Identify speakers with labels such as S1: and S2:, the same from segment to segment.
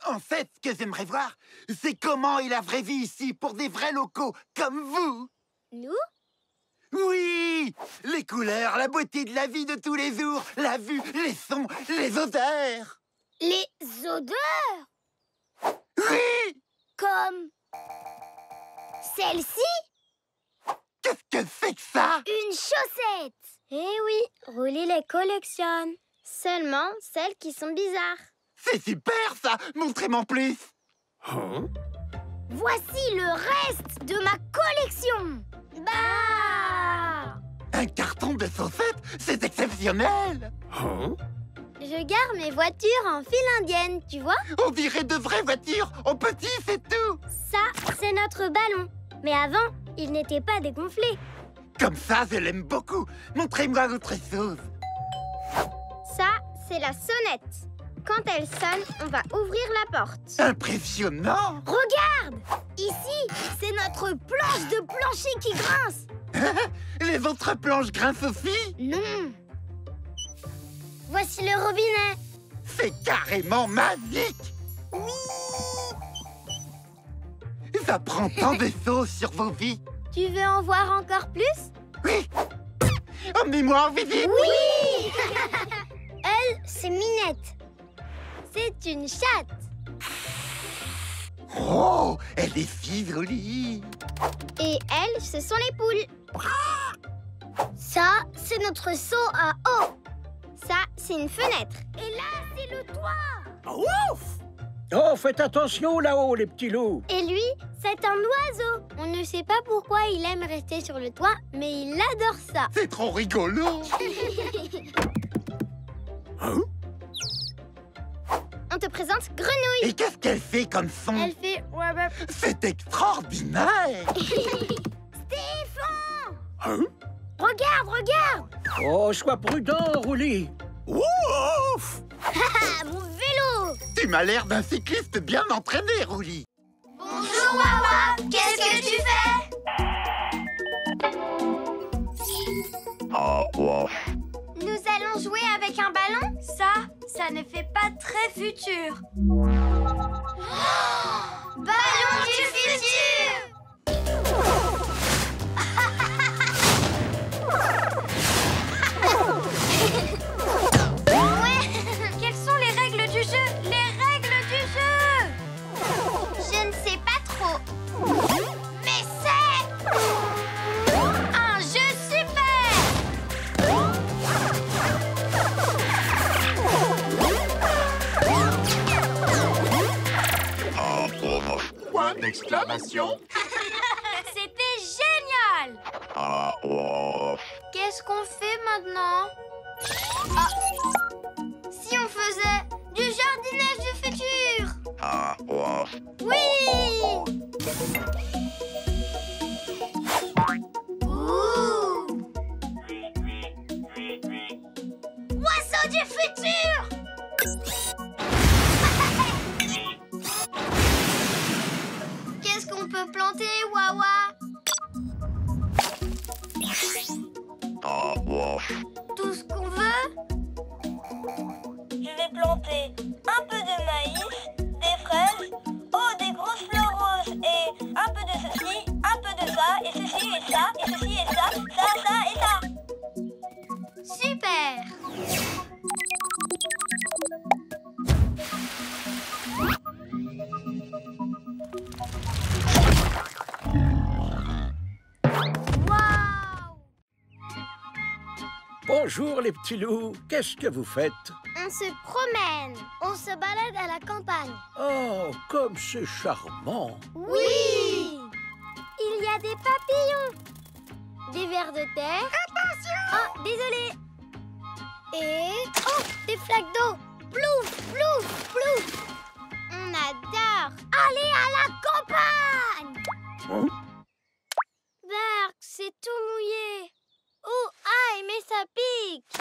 S1: En fait, ce que j'aimerais voir, c'est comment est la vraie vie ici pour des vrais locaux comme vous.
S2: Nous?
S1: Oui! Les couleurs, la beauté de la vie de tous les jours, la vue, les sons, les odeurs.
S2: Les odeurs?
S1: Oui!
S2: Comme celle-ci?
S1: Qu'est-ce que c'est que ça?
S2: Une chaussette! Eh oui, Roulis les collectionne. Seulement celles qui sont bizarres.
S1: C'est super, ça! Montrez-moi plus!
S3: Hein?
S2: Voici le reste de ma collection! Bah!
S1: Un carton de chaussettes, c'est exceptionnel!
S3: Hein?
S2: Je gare mes voitures en file indienne, tu vois?
S1: On dirait de vraies voitures, en petit, c'est tout!
S2: Ça, c'est notre ballon. Mais avant, il n'était pas dégonflé.
S1: Comme ça, je l'aime beaucoup! Montrez-moi autre chose!
S2: Ça, c'est la sonnette. Quand elle sonne, on va ouvrir la porte.
S1: Impressionnant!
S2: Regarde! Ici, c'est notre planche de plancher qui grince.
S1: Les autres planches grincent aussi?
S2: Non. Voici le robinet.
S1: C'est carrément magique!
S2: Oui.
S1: Ça prend tant de choses sur vos vies!
S2: Tu veux en voir encore plus?
S1: Oui! Emmenez-moi en visite!
S2: Oui. Elle, c'est Minette. C'est une chatte.
S1: Oh! Elle est si jolie!
S2: Et elles, ce sont les poules. Ça, c'est notre seau à eau. Ça, c'est une fenêtre. Et là, c'est le toit.
S3: Ouf! Oh, faites attention là-haut, les petits loups.
S2: Et lui, c'est un oiseau. On ne sait pas pourquoi il aime rester sur le toit, mais il adore ça.
S1: C'est trop rigolo!
S3: Hein?
S2: On te présente Grenouille.
S1: Et qu'est-ce qu'elle fait comme son?
S2: Elle fait...
S1: C'est extraordinaire!
S2: Stéphane!
S3: Hein?
S2: Regarde, regarde!
S3: Oh, sois prudent, Roulis. Ouf!
S2: Ah, mon vélo!
S1: Tu m'as l'air d'un cycliste bien entraîné, Roulis!
S2: Bonjour, Wawa! Qu'est-ce que tu fais? Nous allons jouer avec un ballon? Ça ne fait pas très futur. Ballon du futur! Ouais. Quelles sont les règles du jeu? Les règles du jeu! Je ne sais pas trop. Mais c'est un jeu super!
S1: Point d'exclamation!
S2: C'était génial! Qu'est-ce qu'on fait maintenant? Ah. Si on faisait du jardinage du futur? Oui! Ouh! Oiseau du futur! Qu'est-ce qu'on peut planter, Wawa? Tout ce qu'on veut?
S4: Je vais planter un peu de maïs, des fraises, oh, des grosses fleurs roses et un peu de ceci, un peu de ça, et ceci et ça, et ceci et ça et ça.
S2: Super! Waouh!
S3: Bonjour, les petits loups. Qu'est-ce que vous faites?
S2: On se promène. On se balade à la campagne.
S3: Oh, comme c'est charmant.
S2: Oui! Il y a des papillons. Des vers de terre. Attention! Oh, désolé. Et... oh, des flaques d'eau. Plouf, plouf, plouf. On adore aller à la campagne.
S3: Hein?
S2: Berk, c'est tout mouillé. Oh, aïe, mais ça pique.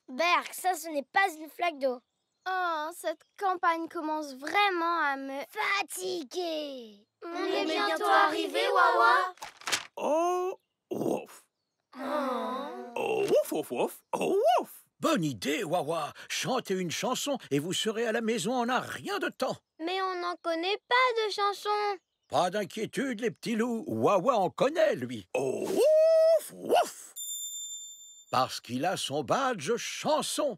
S2: Berk, ça, ce n'est pas une flaque d'eau. Oh, cette campagne commence vraiment à me fatiguer.
S4: On est bientôt arrivé, Wawa.
S3: Oh, ouf.
S2: Oh.
S3: Oh, ouf, ouf, ouf. Oh, ouf. Bonne idée, Wawa. Chantez une chanson et vous serez à la maison en un rien de temps.
S2: Mais on n'en connaît pas de chansons.
S3: Pas d'inquiétude, les petits loups. Wawa en connaît, lui. Oh, ouf, ouf. Parce qu'il a son badge chanson.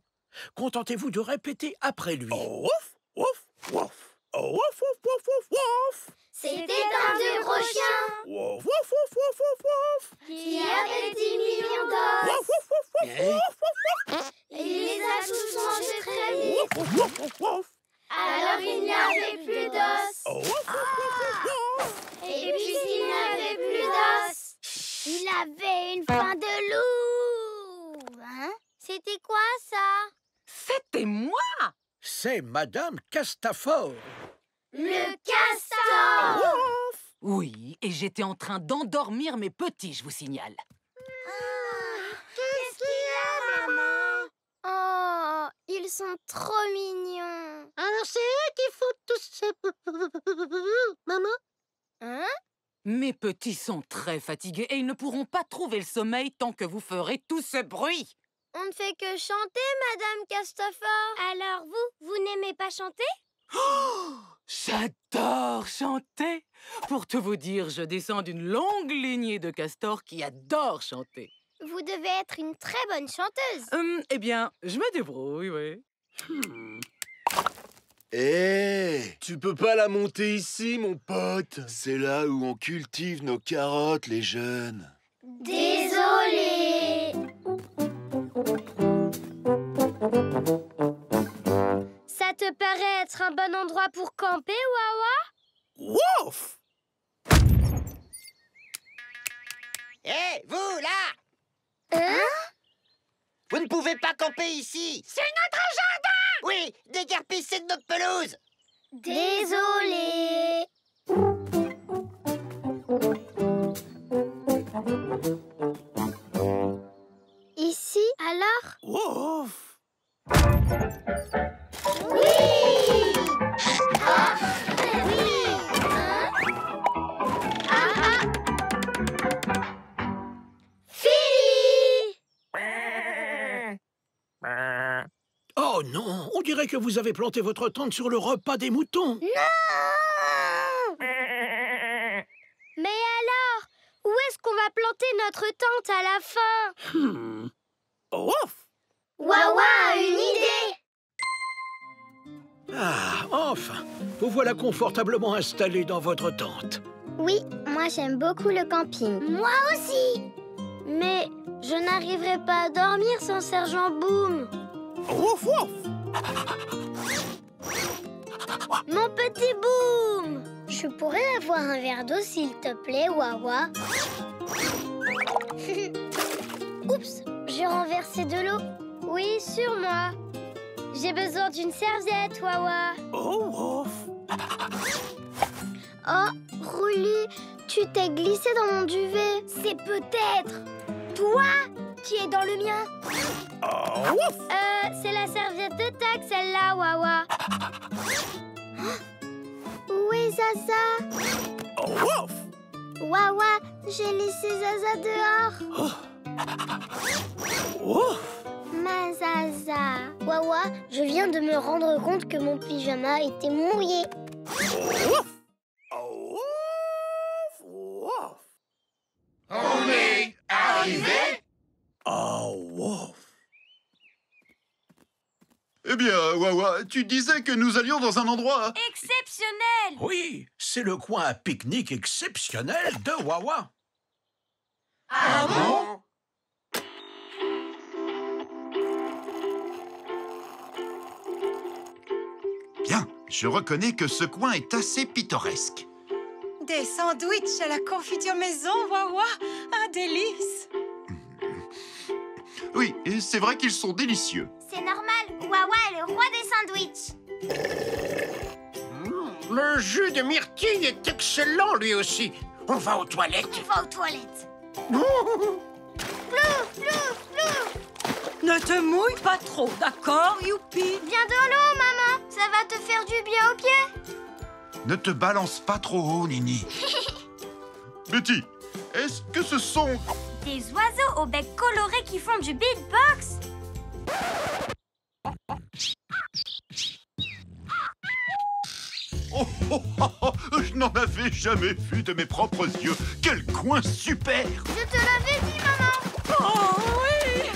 S3: Contentez-vous de répéter après lui. Oh, ouf, ouf, ouf. Oh, ouf, ouf, ouf, ouf, ouf.
S2: C'était un vieux gros chien
S3: Ouf, ouf, ouf, ouf, ouf, ouf.
S2: qui avait 10 millions d'os.
S3: Ouf, ouf, ouf, ouf, ouf, ouf.
S2: Il les a tous mangés très vite.
S3: Ouf, ouf, ouf, ouf.
S2: Alors il n'y avait plus d'os.
S3: Oh, ouf, ouf, ouf, ouf.
S2: Et puisqu'il n'avait plus d'os, il avait une faim de loup. Hein? C'était quoi ça?
S5: C'était moi!
S3: C'est Madame Castafor.
S2: Le castor.
S5: Oui, et j'étais en train d'endormir mes petits, je vous signale.
S2: Qu'est-ce qu'il y a, maman? Oh, ils sont trop mignons.
S6: Alors c'est eux qui font tout ça. Maman?
S2: Hein?
S5: Mes petits sont très fatigués et ils ne pourront pas trouver le sommeil tant que vous ferez tout ce bruit.
S2: On ne fait que chanter, Madame Castafor. Alors vous n'aimez pas chanter?
S5: Oh, j'adore chanter. Pour tout vous dire, je descends d'une longue lignée de castors qui adorent chanter.
S2: Vous devez être une très bonne chanteuse.
S5: Eh bien, je me débrouille, oui.
S7: Hé, tu peux pas la monter ici, mon pote. C'est là où on cultive nos carottes, les jeunes.
S2: Désolée. Ça te paraît être un bon endroit pour camper, Wawa?
S1: Ouf! Hé, vous, là!
S2: Hein?
S1: Vous ne pouvez pas camper ici! C'est notre jardin! Oui, déguerpissez de notre pelouse!
S2: Désolée. Ici, alors?
S3: Ouf.
S2: Oui! Ah! Oui! Hein? Ah! Philly!
S3: Oh non, on dirait que vous avez planté votre tente sur le repas des moutons.
S2: Non! Mais alors, où est-ce qu'on va planter notre tente à la fin?
S3: Ouf.
S2: Wawa a une idée!
S3: Ah, enfin, vous voilà confortablement installé dans votre tente.
S2: Oui, moi j'aime beaucoup le camping. Moi aussi! Mais je n'arriverai pas à dormir sans Sergent Boom.
S3: Ouf, ouf.
S2: Mon petit Boom! Je pourrais avoir un verre d'eau, s'il te plaît, Wawa? Oups, j'ai renversé de l'eau. Oui, sur moi. J'ai besoin d'une serviette, Wawa.
S3: Oh, ouf.
S2: Oh, Roulis, tu t'es glissé dans mon duvet. C'est peut-être toi qui es dans le mien.
S3: Oh, ouf.
S2: C'est la serviette de tac, celle-là, Wawa. Où est Zaza?
S3: Oh, ouf.
S2: Wawa, j'ai laissé Zaza dehors.
S3: Ouf.
S2: Ma Zaza. Wawa, je viens de me rendre compte que mon pyjama était mouillé.
S3: Ouf. Oh, ouf, ouf.
S1: On est arrivé!
S3: Oh, ouf.
S8: Eh bien, Wawa, tu disais que nous allions dans un endroit...
S5: Exceptionnel!
S3: Oui, c'est le coin à pique-nique exceptionnel de Wawa.
S1: Ah bon?
S8: Bien, je reconnais que ce coin est assez pittoresque.
S9: Des sandwichs à la confiture maison, Wawa, un délice.
S8: Oui, et c'est vrai qu'ils sont délicieux.
S2: C'est normal, Wawa est le roi des sandwichs.
S3: Le jus de myrtille est excellent, lui aussi. On va aux toilettes.
S2: On va aux toilettes. Plouf, plouf, plouf.
S9: Ne te mouille pas trop, d'accord, Youpi?
S2: Viens dans l'eau, maman. Ça va te faire du bien aux pieds.
S8: Ne te balance pas trop haut, Nini. Betty, est-ce que ce sont...
S4: Des oiseaux au bec coloré qui font du beatbox.
S8: Oh, oh, oh, oh, je n'en avais jamais vu de mes propres yeux. Quel coin super!
S2: Je te l'avais dit, maman.
S9: Oh oui,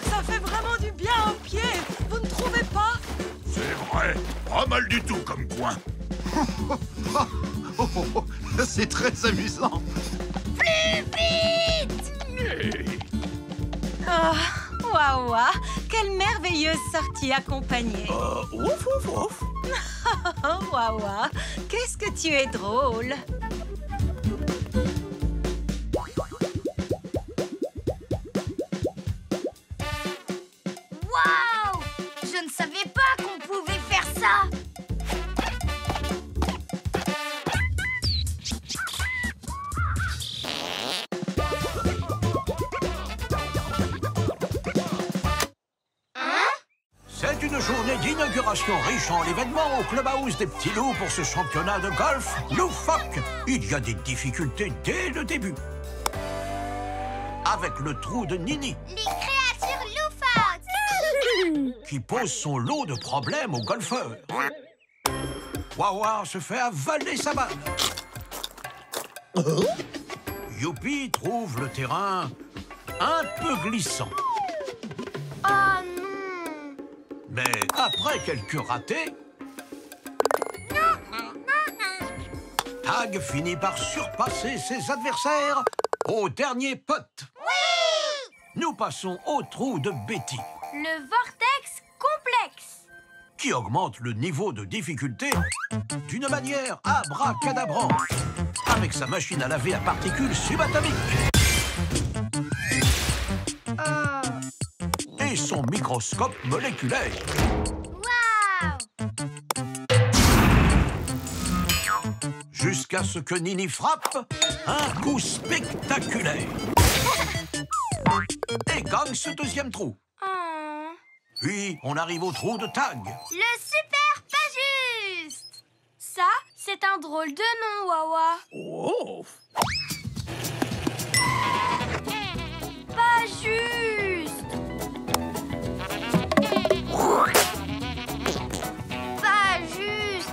S9: ça fait vraiment du bien aux pieds. Vous ne trouvez pas?
S8: C'est vrai, pas mal du tout comme coin. Oh, oh, oh, c'est très amusant.
S2: Plus vite!
S9: Oh, Wawa, quelle merveilleuse sortie accompagnée.
S3: Ouf, ouf, ouf.
S9: Oh, Wawa, qu'est-ce que tu es drôle.
S2: Waouh! Je ne savais pas qu'on pouvait faire ça.
S3: C'est une journée d'inauguration riche en événements au clubhouse des petits loups pour ce championnat de golf loufoque. Il y a des difficultés dès le début. Avec le trou de Nini,
S2: Les créatures loufoques.
S3: qui pose son lot de problèmes aux golfeurs. Wawa se fait avaler sa balle. Youpi trouve le terrain un peu glissant.
S2: Oh non!
S3: Mais après quelques ratés, Tag finit par surpasser ses adversaires au dernier putt.
S2: Oui!
S3: Nous passons au trou de Betty,
S2: Le vortex complexe.
S3: qui augmente le niveau de difficulté d'une manière abracadabrante, avec sa machine à laver à particules subatomiques et son microscope moléculaire.
S2: Waouh!
S3: Jusqu'à ce que Nini frappe un coup spectaculaire et gagne ce deuxième trou.
S2: Oh.
S3: Puis, on arrive au trou de Tag.
S2: Le super pas juste. Ça, c'est un drôle de nom, Wawa.
S3: Oh!
S2: Pas juste. Pas juste.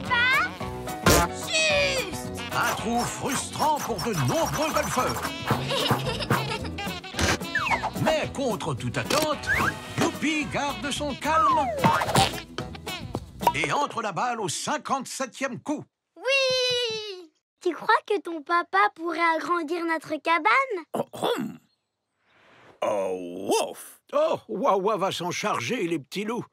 S2: Pas juste.
S3: Un trou frustrant pour de nombreux golfeurs. Mais contre toute attente, Youpi garde son calme et entre la balle au 57e coup.
S2: Oui. Tu crois que ton papa pourrait agrandir notre cabane?
S3: Oh, wouf! Oh, Wawa va s'en charger, les petits loups.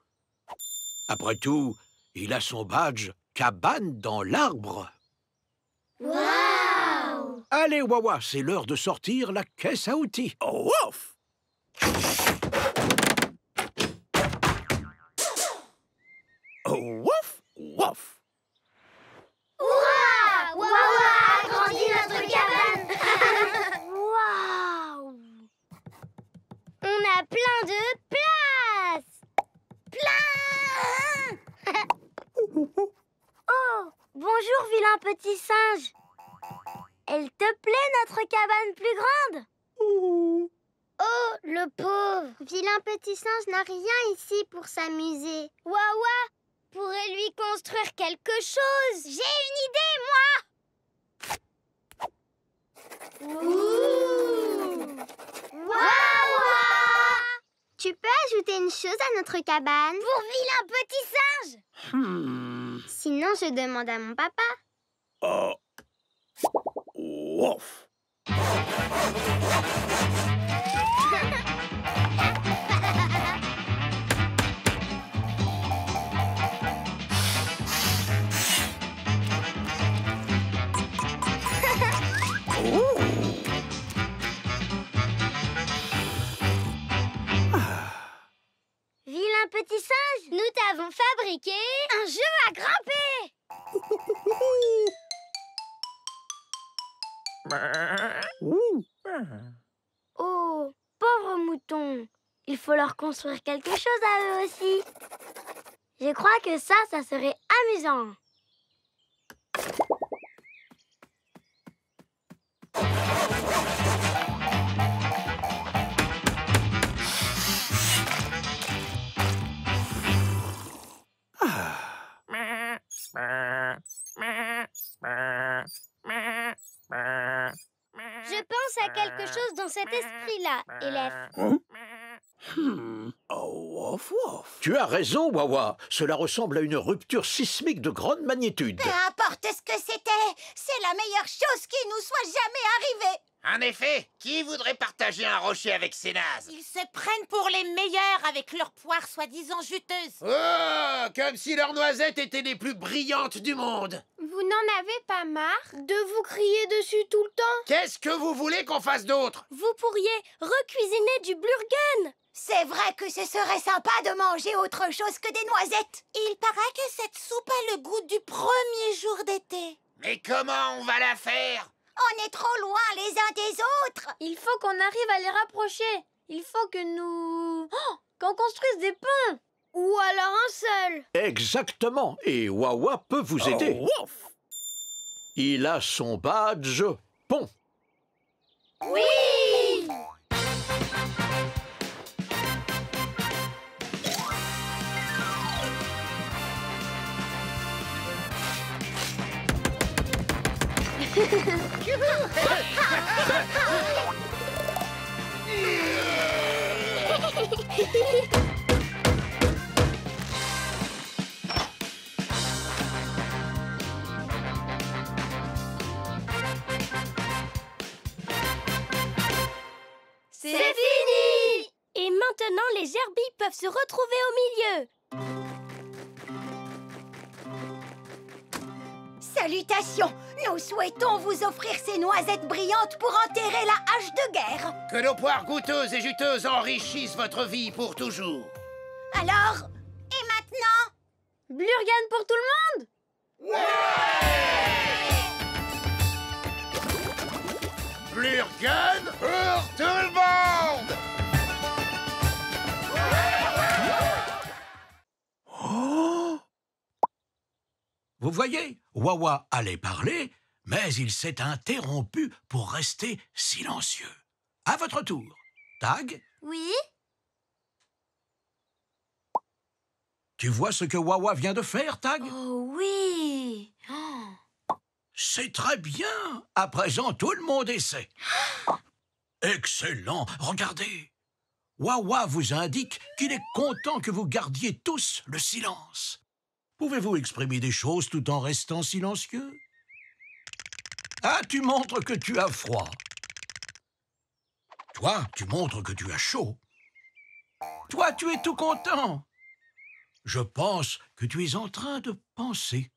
S3: Après tout, il a son badge cabane dans l'arbre.
S2: Waouh!
S3: Allez, Wawa, c'est l'heure de sortir la caisse à outils. Oh, wouf! Oh, wouf, wouf!
S2: Waouh! Waouh! Agrandit notre cabane! Waouh! On a plein de place! Plein! Oh! Bonjour, vilain petit singe! Elle te plaît, notre cabane plus grande? Oh, le pauvre! Vilain petit singe n'a rien ici pour s'amuser. Wawa pourrait lui construire quelque chose. J'ai une idée, moi! Ouh! Wawa! Tu peux ajouter une chose à notre cabane? Pour vilain petit singe! Sinon, je demande à mon papa.
S3: Oh, wouf!
S2: Vilain petit singe, nous t'avons fabriqué un jeu à grimper. Oh, pauvre mouton. Il faut leur construire quelque chose à eux aussi. Je crois que ça serait amusant. a quelque chose dans cet esprit-là, élève.
S3: Oh, ouf, ouf. Tu as raison, Wawa. Cela ressemble à une rupture sismique de grande magnitude.
S10: Peu importe ce que c'était, c'est la meilleure chose qui nous soit jamais arrivée.
S1: En effet, qui voudrait partager un rocher avec ses nazes?
S10: Ils se prennent pour les meilleurs avec leurs poires soi-disant juteuses.
S1: Oh, comme si leurs noisettes étaient les plus brillantes du monde.
S2: Vous n'en avez pas marre de vous crier dessus tout le temps?
S1: Qu'est-ce que vous voulez qu'on fasse d'autre?
S2: Vous pourriez recuisiner du blurgen.
S10: C'est vrai que ce serait sympa de manger autre chose que des noisettes. Il paraît que cette soupe a le goût du premier jour d'été.
S1: Mais comment on va la faire?
S10: On est trop loin les uns des autres.
S2: Il faut qu'on arrive à les rapprocher. Il faut que nous... qu'on construise des ponts. Ou alors un seul.
S3: Exactement. Et Wawa peut vous aider.
S1: Ouf.
S3: Il a son badge pont.
S2: Oui! C'est fini! Et maintenant, les gerbilles peuvent se retrouver au milieu.
S10: Salutations! Nous souhaitons vous offrir ces noisettes brillantes pour enterrer la hache de guerre.
S1: Que nos poires goûteuses et juteuses enrichissent votre vie pour toujours.
S10: Alors, et maintenant?
S2: Blurgan pour tout le monde?
S1: Blurgan pour tout le monde!
S3: Oh! Vous voyez, Wawa allait parler, mais il s'est interrompu pour rester silencieux. À votre tour. Tag,
S2: Oui?
S3: tu vois ce que Wawa vient de faire, Tag?
S2: Oh oui!
S3: C'est très bien. À présent, tout le monde essaie. Excellent. Regardez. Wawa vous indique qu'il est content que vous gardiez tous le silence. Pouvez-vous exprimer des choses tout en restant silencieux? Ah, tu montres que tu as froid. Toi, tu montres que tu as chaud. Toi, tu es tout content. Je pense que tu es en train de penser.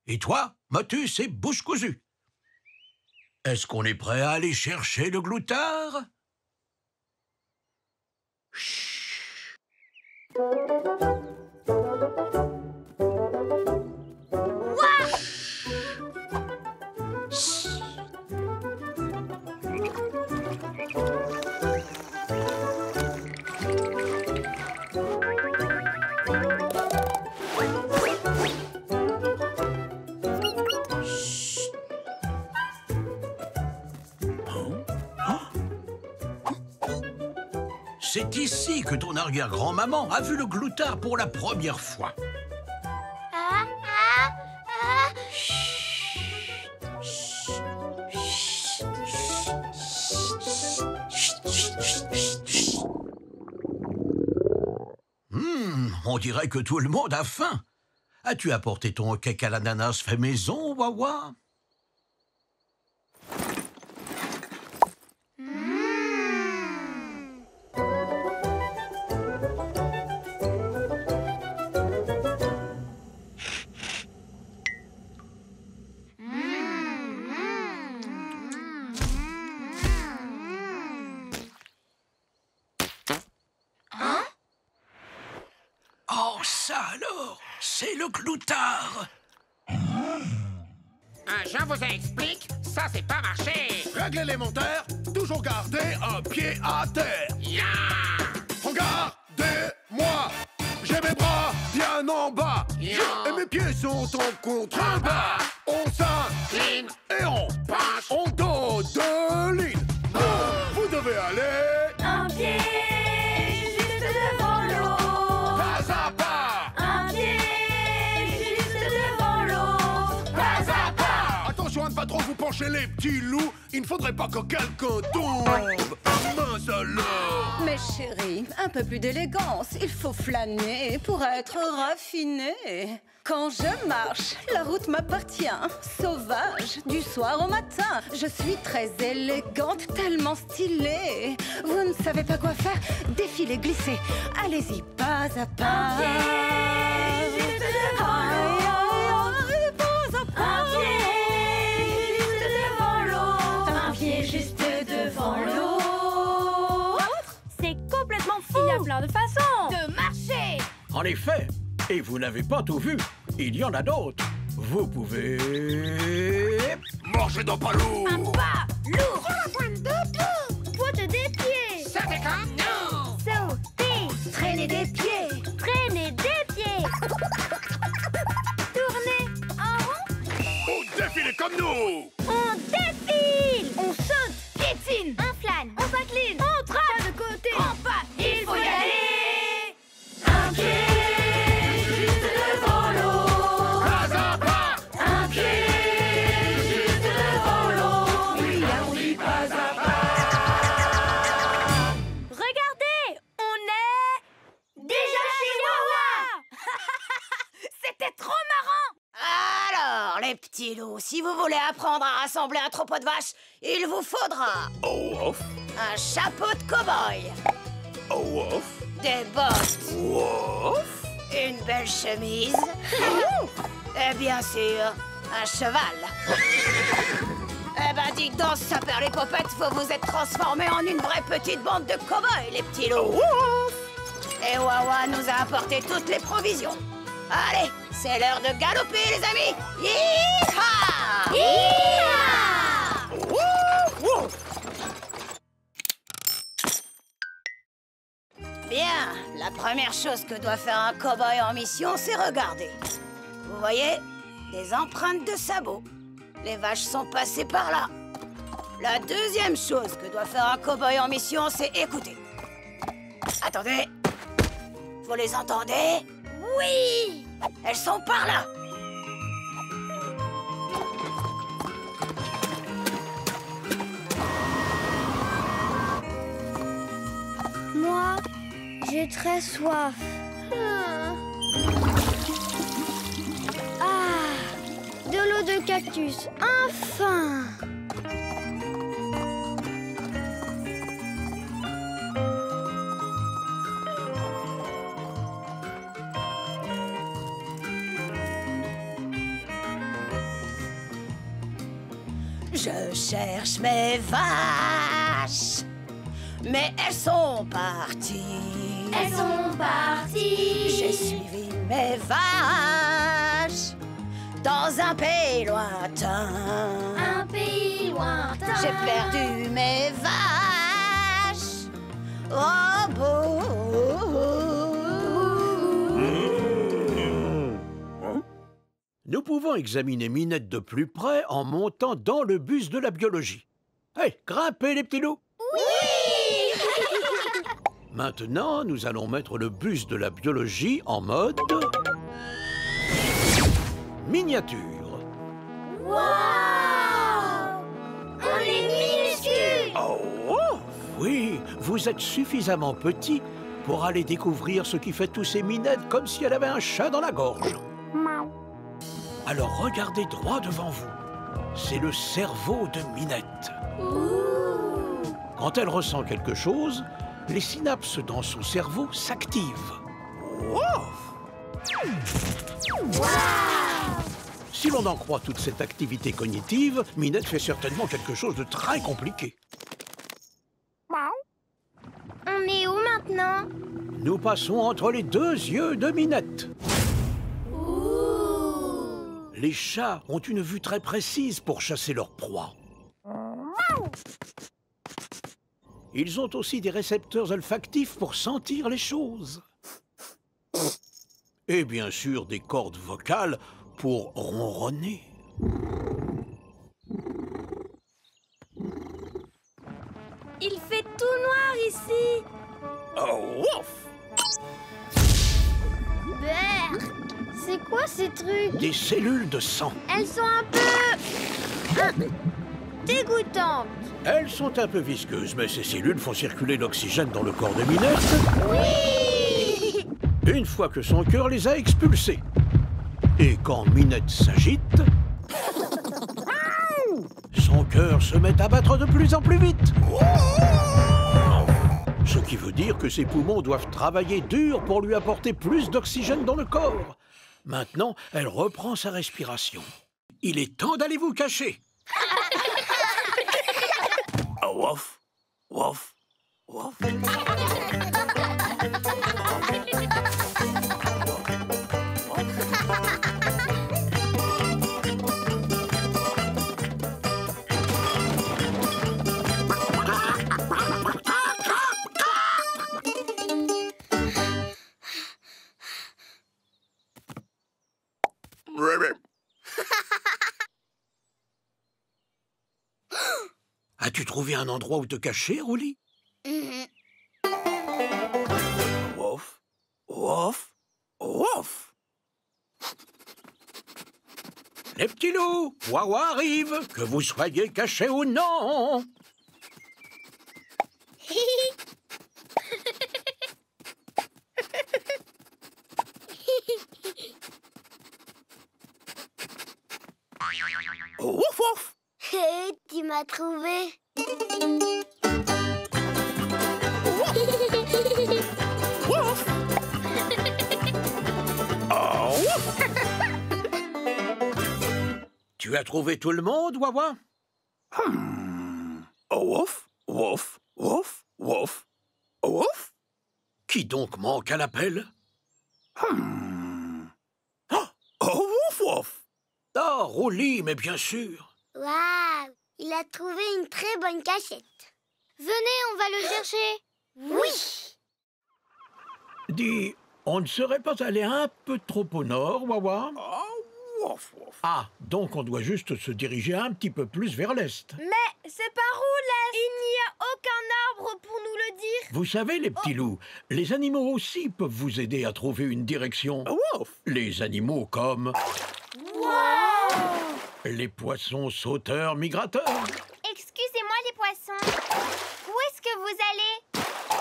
S3: Et toi, Motus et bouche cousue. Est-ce qu'on est prêt à aller chercher le gloutard? Chut. C'est ici que ton arrière-grand-maman a vu le gloutard pour la première fois.
S2: Ah, ah, ah.
S3: On dirait que tout le monde a faim. As-tu apporté ton cake à l'ananas fait maison, Wawa? Oh, ça alors, c'est le gloutard.
S1: Je vous explique, ça c'est pas marché.
S7: Réglez les moteurs, toujours garder un pied à terre.
S1: Ya!
S7: Regardez-moi, j'ai mes bras bien en bas. Et mes pieds sont en contrebas. On s'incline et on penche. On dos de ligne. Vous devez aller
S9: Un pied juste devant l'autre.
S7: pas à pas.
S9: Un pied juste devant l'autre.
S7: Pas à pas. Attention à ne pas pas trop vous pencher les petits loups. Il ne faudrait pas que quelqu'un tombe. Mince alors.
S11: Mais chérie, un peu plus d'élégance. Il faut flâner pour être raffiné. Quand je marche, la route m'appartient. Sauvage, du soir au matin. Je suis très élégante, tellement stylée. Vous ne savez pas quoi faire? Défilez, glissez. Allez-y, pas à pas.
S2: Il y a plein de façons de marcher.
S3: En effet, et vous n'avez pas tout vu, il y en a d'autres. Vous pouvez...
S7: Marcher dans pas lourd.
S2: Un pas lourd. Sur la pointe de tout. Pointe des pieds.
S6: Sauter comme nous.
S2: Sauter.
S11: Traîner des pieds.
S2: Traîner des pieds. Tourner en rond.
S7: On défile comme nous.
S2: On défile. On saute. Piétine. On flâne. On s'incline. On trace. Pas de côté. On pas. Il faut y aller.
S11: Un pied juste devant l'autre.
S7: Pas à pas.
S11: Un pied juste devant l'autre. Oui, oui, pas à pas.
S2: Regardez, on est déjà chez Wawa. C'était trop marrant.
S10: Alors, les petits loups, si vous voulez apprendre à rassembler un troupeau de vaches, il vous faudra
S7: Oh, off.
S10: un chapeau de cow-boy,
S7: Oh, off.
S10: des bottes,
S7: Off.
S10: une belle chemise et bien sûr, un cheval. Eh ben, dites donc, sapeur les popettes, vous vous êtes transformés en une vraie petite bande de cow-boys, les petits loups. Et Wawa nous a apporté toutes les provisions. Allez, c'est l'heure de galoper, les amis. Yeehaw! Bien, la première chose que doit faire un cow-boy en mission, c'est regarder. Vous voyez, des empreintes de sabots. Les vaches sont passées par là. La deuxième chose que doit faire un cow-boy en mission, c'est écouter. Attendez. Vous les entendez? Oui! Elles sont par là.
S2: Moi, j'ai très soif. Ah, de l'eau de cactus, enfin!
S10: Je cherche mes vaches, mais elles sont parties.
S2: Elles sont parties.
S10: J'ai suivi mes vaches dans un pays lointain.
S2: Un pays lointain.
S10: J'ai perdu mes vaches. Oh, beau.
S3: Nous pouvons examiner Minette de plus près en montant dans le bus de la biologie. Hey, grimpez les petits loups!
S2: Oui!
S3: Maintenant, nous allons mettre le bus de la biologie en mode... miniature.
S2: Wow! On est minuscules!
S3: Oh! Oui, vous êtes suffisamment petit pour aller découvrir ce qui fait tousser Minette comme si elle avait un chat dans la gorge. Alors regardez droit devant vous. C'est le cerveau de Minette. Quand elle ressent quelque chose, les synapses dans son cerveau s'activent. Si l'on en croit toute cette activité cognitive, Minette fait certainement quelque chose de très compliqué.
S2: On est où maintenant?
S3: Nous passons entre les deux yeux de Minette. Les chats ont une vue très précise pour chasser leur proie. Ils ont aussi des récepteurs olfactifs pour sentir les choses. Et bien sûr des cordes vocales pour ronronner.
S2: Il fait tout noir ici.
S3: Oh, ouf!
S2: Berk, c'est quoi ces trucs?
S3: Des cellules de sang.
S2: Elles sont un peu... Dégoûtante.
S3: Elles sont un peu visqueuses, mais ces cellules font circuler l'oxygène dans le corps de Minette.
S2: Oui.
S3: Une fois que son cœur les a expulsés. Et quand Minette s'agite, son cœur se met à battre de plus en plus vite. Ce qui veut dire que ses poumons doivent travailler dur pour lui apporter plus d'oxygène dans le corps. Maintenant, elle reprend sa respiration. Il est temps d'aller vous cacher. Wouf, wouf, wouf. As-tu trouvé un endroit où te cacher, Roulis? Wouf, wouf, wouf. Les petits loups, Wawa arrive, que vous soyez cachés ou non. Wouf, wouf.
S2: Tu m'as trouvé.
S3: Wouf. Oh, wouf. Tu as trouvé tout le monde, Wawa? Oh, wouf, wouf, wouf, wouf, wouf. Qui donc manque à l'appel? Oh, wouf, wouf. Oh, Roulis, mais bien sûr.
S2: Waouh, il a trouvé une très bonne cachette. Venez, on va le chercher. Oui.
S3: Dis, on ne serait pas allé un peu trop au nord, Wawa? Ah, donc on doit juste se diriger un petit peu plus vers l'est.
S2: Mais c'est par où l'est? Il n'y a aucun arbre pour nous le dire.
S3: Vous savez, les petits loups, les animaux aussi peuvent vous aider à trouver une direction. Les animaux comme... les poissons sauteurs migrateurs.
S2: Excusez-moi les poissons. Où est-ce que vous allez?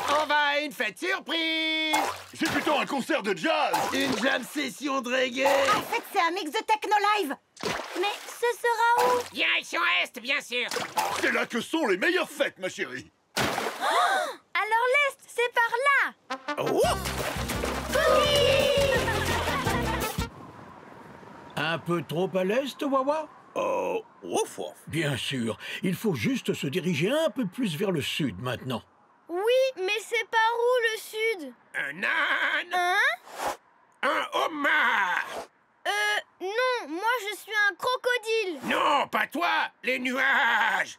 S7: On va à une fête surprise. C'est plutôt un concert de jazz. Une jam session de reggae.
S10: En fait, c'est un mix de techno live.
S2: Mais ce sera où?
S12: Direction Est, bien sûr.
S7: C'est là que sont les meilleures fêtes, ma chérie.
S2: Alors l'Est, c'est par là.
S3: Un peu trop à l'est, Wawa? Oh, ouf, ouf. Bien sûr, il faut juste se diriger un peu plus vers le sud maintenant.
S2: Oui, mais c'est par où le sud?
S12: Un âne. Un homard.
S2: Non, moi je suis un crocodile.
S12: Non, pas toi, les nuages.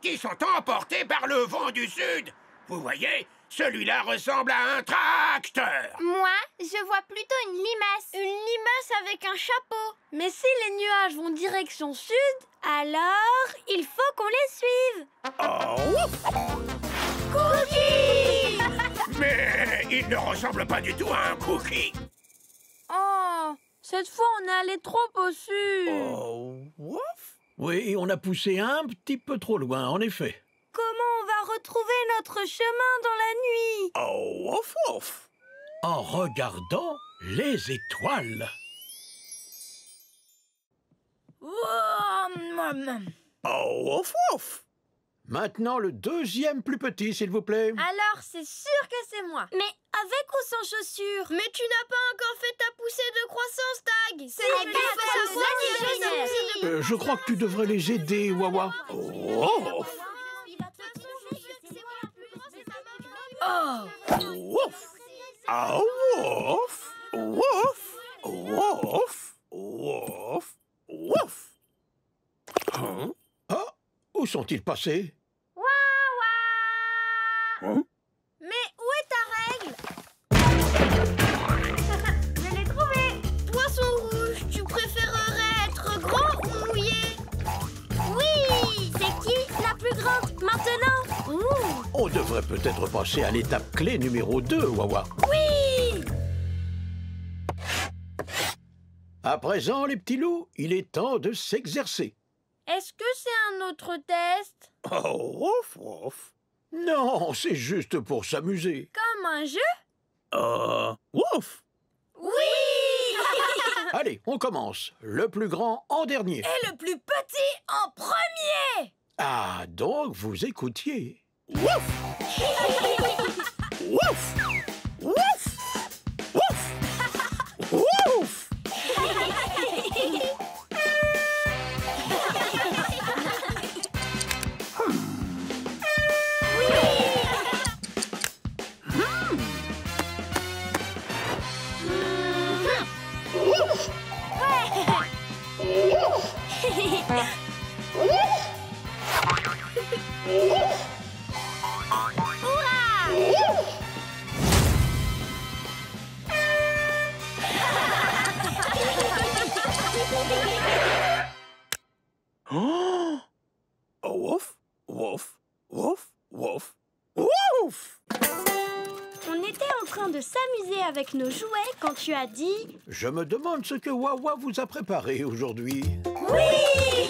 S12: Qui sont emportés par le vent du sud. Vous voyez, celui-là ressemble à un tracteur.
S2: Moi, je vois plutôt une limace. Une limace avec un chapeau. Mais si les nuages vont direction sud, alors il faut qu'on les suive.
S12: Oh,
S2: Cookie!
S12: mais il ne ressemble pas du tout à un cookie.
S2: Oh, cette fois on est allé trop au sud.
S3: Oh, ouf. Oui, on a poussé un petit peu trop loin, en effet.
S2: Comment on va retrouver notre chemin dans la nuit?
S3: Oh, ouf, ouf. En regardant les étoiles. Oh, ouf, ouf. Maintenant, le deuxième plus petit, s'il vous plaît.
S2: Alors, c'est sûr que c'est moi. Mais avec ou sans chaussures? Mais tu n'as pas encore fait ta poussée de croissance, Tag. C'est
S3: Je crois que tu devrais les aider, Wawa. Oh, ouf. Ah, ouf. Ouf. Ouf. Ouf. Ouf. Hein? Ah, où sont-ils passés? Hein?
S2: Mais où est ta règle? Je l'ai trouvée. Poisson rouge, tu préférerais être grand ou mouillé? Oui. C'est qui la plus grande maintenant?
S3: On devrait peut-être passer à l'étape clé numéro 2, Wawa.
S2: Oui.
S3: À présent, les petits loups, il est temps de s'exercer.
S2: Est-ce que c'est un autre test?
S3: Oh, ouf, ouf. Non, c'est juste pour s'amuser.
S2: Comme un jeu?
S3: Ouf.
S2: Oui.
S3: Allez, on commence. Le plus grand en dernier.
S2: Et le plus petit en premier.
S3: Ah, donc vous écoutiez. Ouf. Ouf. Ouf. Ouf. Ouf. Oh! Wouf, wouf, wouf, wouf, wouf!
S2: On était en train de s'amuser avec nos jouets quand tu as dit...
S3: Je me demande ce que Wawa vous a préparé aujourd'hui.
S2: Oui.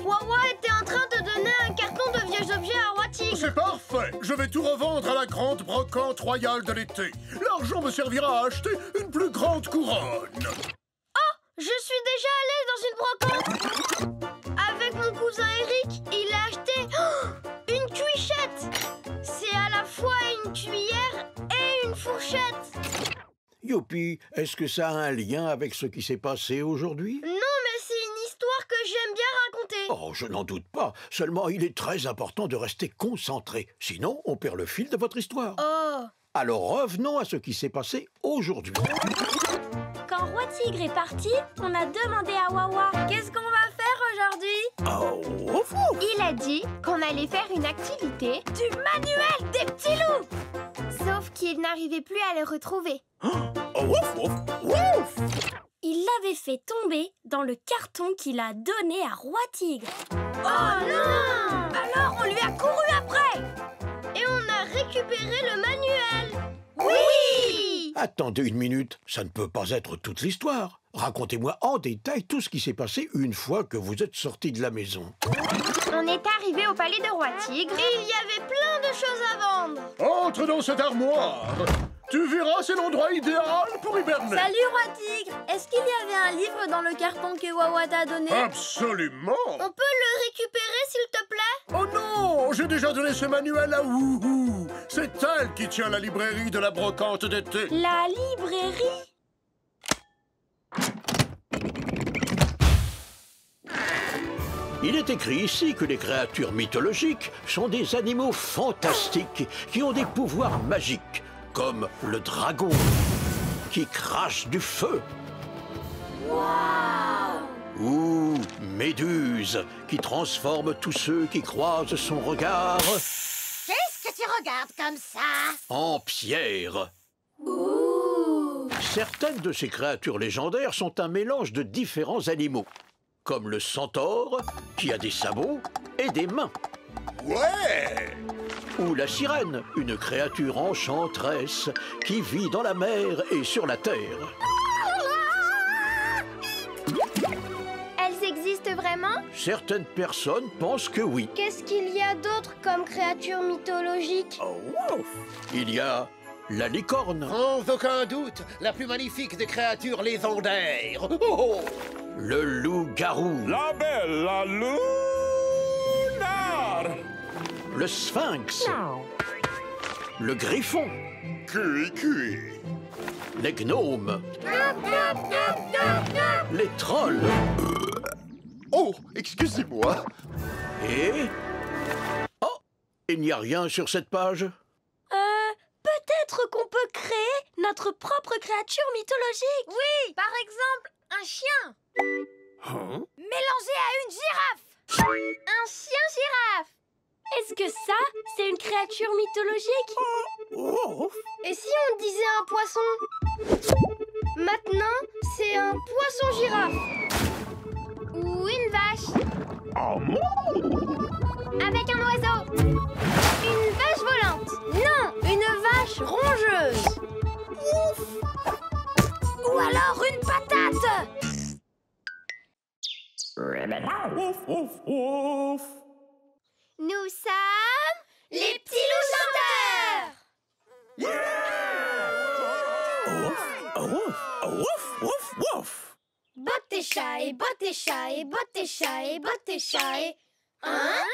S2: Wawa était en train de donner un carton de vieux objets à Roi Tigre.
S7: C'est parfait. Je vais tout revendre à la grande brocante royale de l'été. L'argent me servira à acheter une plus grande couronne.
S2: Je suis déjà allée dans une brocante. Avec mon cousin Eric, il a acheté une cuichette. C'est à la fois une cuillère et une fourchette.
S3: Youpi, est-ce que ça a un lien avec ce qui s'est passé aujourd'hui?
S2: Non, mais c'est une histoire que j'aime bien raconter.
S3: Oh, je n'en doute pas. Seulement, il est très important de rester concentré. Sinon, on perd le fil de votre histoire.
S2: Oh.
S3: Alors, revenons à ce qui s'est passé aujourd'hui.
S2: Quand Roi Tigre est parti, on a demandé à Wawa qu'est-ce qu'on va faire aujourd'hui.
S3: Oh, ouf, ouf.
S2: Il a dit qu'on allait faire une activité du manuel des petits loups. Sauf qu'il n'arrivait plus à les retrouver.
S3: Oh, ouf, ouf, ouf.
S2: Il l'avait fait tomber dans le carton qu'il a donné à Roi Tigre. Oh non! Alors on lui a couru après. Et on a récupéré le manuel. Oui!
S3: Attendez une minute, ça ne peut pas être toute l'histoire. Racontez-moi en détail tout ce qui s'est passé une fois que vous êtes sorti de la maison.
S2: On est arrivé au palais de Roi Tigre et il y avait plein de choses à vendre.
S7: Entre dans cette armoire. Tu verras, c'est l'endroit idéal pour hiberner.
S2: Salut Roi Tigre. Est-ce qu'il y avait un livre dans le carton que Wawa t'a donné?
S7: Absolument.
S2: On peut le récupérer s'il te plaît?
S7: Oh non, j'ai déjà donné ce manuel à Wouhou. C'est elle qui tient la librairie de la brocante d'été.
S2: La librairie?
S3: Il est écrit ici que les créatures mythologiques sont des animaux fantastiques qui ont des pouvoirs magiques, comme le dragon, qui crache du feu.
S2: Wow!
S3: Ou Méduse, qui transforme tous ceux qui croisent son regard
S6: Qu'est-ce que tu regardes comme ça?
S3: en pierre.
S2: Ouh!
S3: Certaines de ces créatures légendaires sont un mélange de différents animaux, comme le centaure, qui a des sabots et des mains.
S7: Ouais!
S3: Ou la sirène, une créature enchanteresse qui vit dans la mer et sur la terre.
S2: Elles existent vraiment?
S3: Certaines personnes pensent que oui.
S2: Qu'est-ce qu'il y a d'autre comme créatures mythologiques?
S3: Il y a la licorne,
S12: Sans aucun doute, la plus magnifique des créatures légendaires. Oh, oh.
S3: le loup-garou,
S13: La belle, la lunar.
S3: le sphinx, le griffon, les gnomes, les trolls
S8: Oh, excusez-moi.
S3: et... Oh, il n'y a rien sur cette page.
S2: Peut-être qu'on peut créer notre propre créature mythologique. Oui, par exemple, un chien. Mélangé à une girafe. Un chien-girafe. Est-ce que ça, c'est une créature mythologique? Et si on disait un poisson? Maintenant, c'est un poisson-girafe. Ou une vache. Avec un oiseau. Une vache volante. Non, une vache rongeuse. Ou alors une patate.
S7: Ouf, ouf, ouf.
S2: Nous sommes les petits loups chanteurs.
S3: Ouf, ouf, ouf, ouf, ouf.
S2: Botte et chat et botte et chat et botte et chat et botte et chat et... Hein?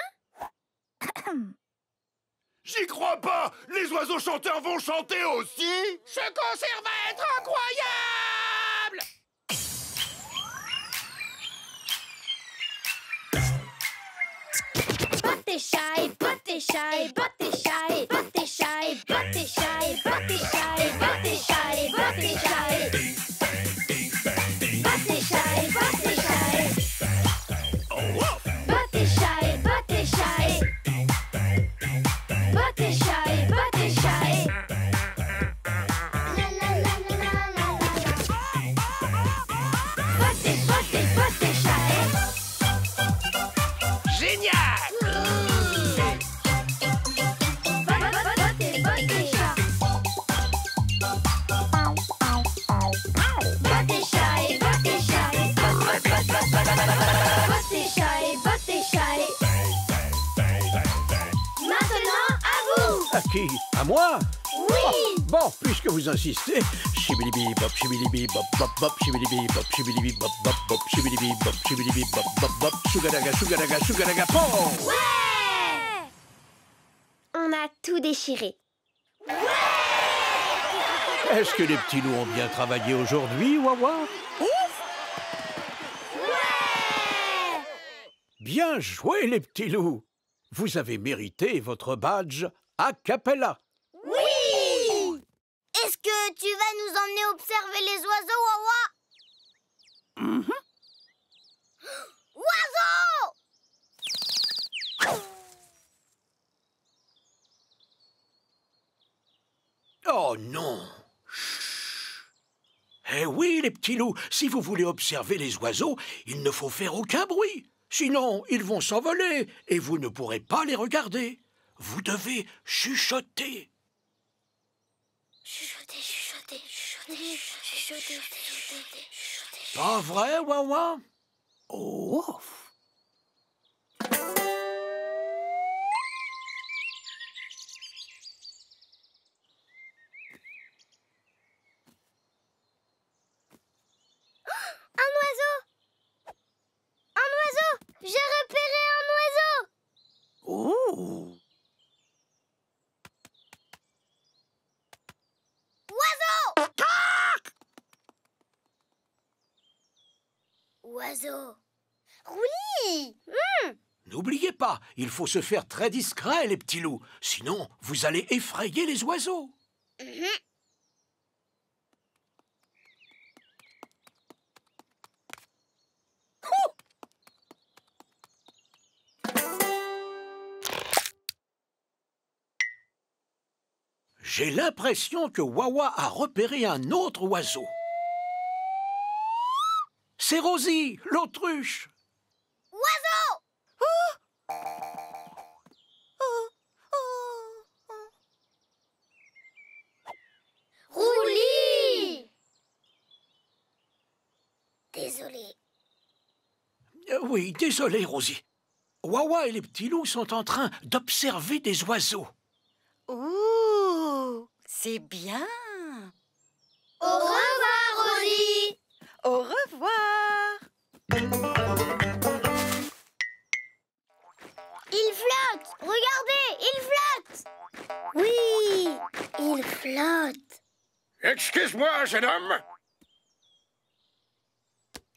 S7: J'y crois pas! Les oiseaux chanteurs vont chanter aussi!
S12: Ce concert va être incroyable!
S2: Botte et chat et botte et chat et botte et chat et botte et chat et botte et chat et botte et chat et botte et chat et botte et chat et botte et chat et botte et chat et botte et chat et botte et chat et botte et chat et botte et chat et la la la la la la botte et chat et
S12: Génial!
S2: Maintenant, à vous!
S3: À qui? À moi?
S2: Oui!
S3: Oh, bon, puisque vous insistez, chibilibi bop, chibilibi bop, bop, bop, chibilibi bop, chibilibi bop, bop, bop, chibilibi bop, chibilibi bop, bop, bop, chougadaga, chougadaga, chougadaga, pom!
S2: Ouais! On a tout déchiré.
S3: Est-ce que les petits loups ont bien travaillé aujourd'hui, Wawa?
S2: Ouais!
S3: Bien joué, les petits loups! Vous avez mérité votre badge a cappella.
S2: Oui! Est-ce que tu vas nous emmener observer les oiseaux, Wawa? Oiseaux!
S3: Oh non! Chut. Eh oui, les petits loups, si vous voulez observer les oiseaux, il ne faut faire aucun bruit. Sinon, ils vont s'envoler et vous ne pourrez pas les regarder. Vous devez chuchoter.
S2: Chuchoter, chuchoter, chuchoter, chuchoter, chuchoter, chuchoter.
S3: Pas vrai, Wawa? Oh!
S2: Un oiseau! Un oiseau! J'ai repéré un oiseau!
S3: Oh!
S2: Oiseau! Oiseau! Oui!
S3: N'oubliez pas, il faut se faire très discret, les petits loups. Sinon, vous allez effrayer les oiseaux. J'ai l'impression que Wawa a repéré un autre oiseau. C'est Rosie, l'autruche.
S2: Oiseau! Rouli! Désolé.
S3: Oui, désolé, Rosie. Wawa et les petits loups sont en train d'observer des oiseaux.
S9: Ouh, c'est bien.
S2: Au revoir, Rosie!
S9: Au revoir.
S2: Il flotte! Regardez, il flotte! Oui, il flotte.
S12: Excuse-moi, jeune homme.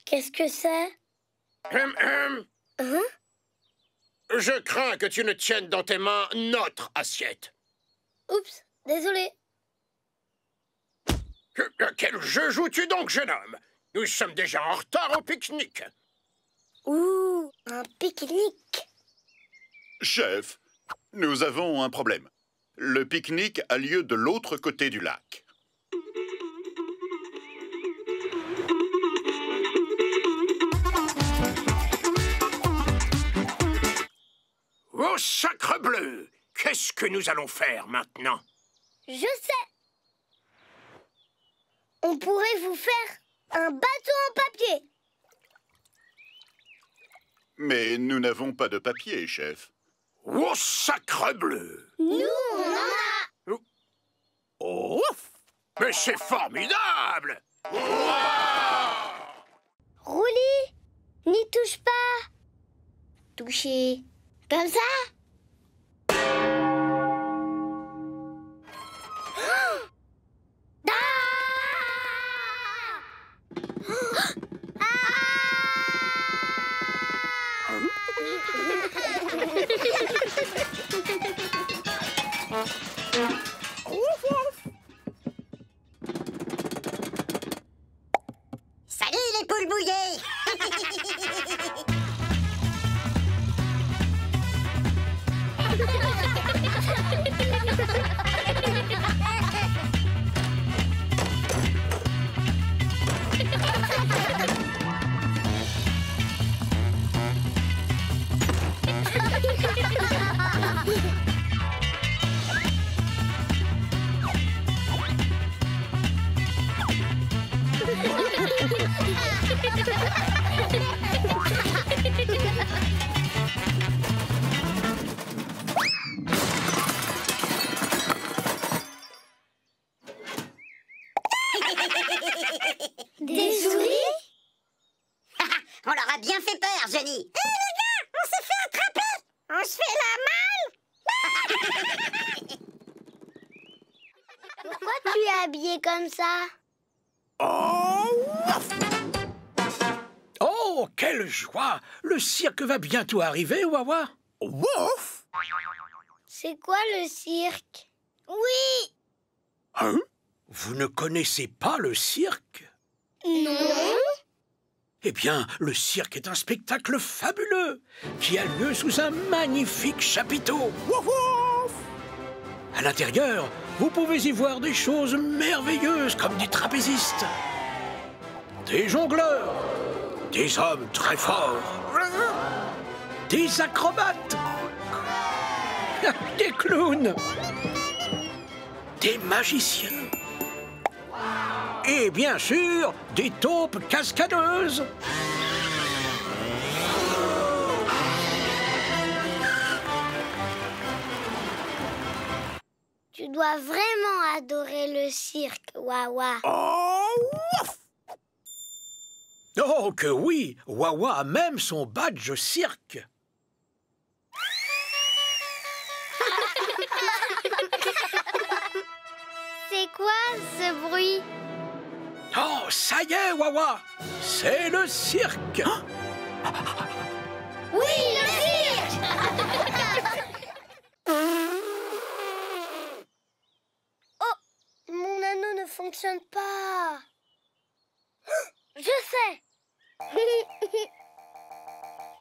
S2: Qu'est-ce que c'est? Hein?
S12: Je crains que tu ne tiennes dans tes mains notre assiette.
S2: Oups, désolé.
S12: Quel jeu joues-tu donc, jeune homme? Nous sommes déjà en retard au pique-nique.
S2: Ouh, un pique-nique.
S8: Chef, nous avons un problème. Le pique-nique a lieu de l'autre côté du lac.
S12: Oh, sacre bleu! Qu'est-ce que nous allons faire maintenant?
S2: Je sais. On pourrait vous faire un bateau en papier.
S8: Mais nous n'avons pas de papier, chef.
S12: Oh, sacrebleu!
S2: Nous, on en a.
S12: Oh! Mais c'est formidable!
S2: Roulis, n'y touche pas. Toucher. Comme ça.
S6: Salut les poules bouillées.
S2: Des souris?
S6: On leur a bien fait peur, Jenny. Hé les gars, on s'est fait attraper. On se fait la malle.
S2: Pourquoi tu es habillé comme ça?
S3: Oh, quelle joie! Le cirque va bientôt arriver, Wawa.
S12: Wouf!
S2: C'est quoi le cirque? Oui.
S3: Hein? Vous ne connaissez pas le cirque?
S2: Non.
S3: Eh bien, le cirque est un spectacle fabuleux qui a lieu sous un magnifique chapiteau. Wouf wouf! À l'intérieur, vous pouvez y voir des choses merveilleuses comme des trapézistes, des jongleurs, des hommes très forts, des acrobates, des clowns, des magiciens et bien sûr des taupes cascadeuses.
S2: Tu dois vraiment adorer le cirque, Wawa.
S3: Oh que oui, Wawa a même son badge cirque.
S2: C'est quoi ce bruit?
S3: Oh, ça y est, Wawa, c'est le cirque.
S2: Oui, le cirque. Oh, mon anneau ne fonctionne pas. Je sais.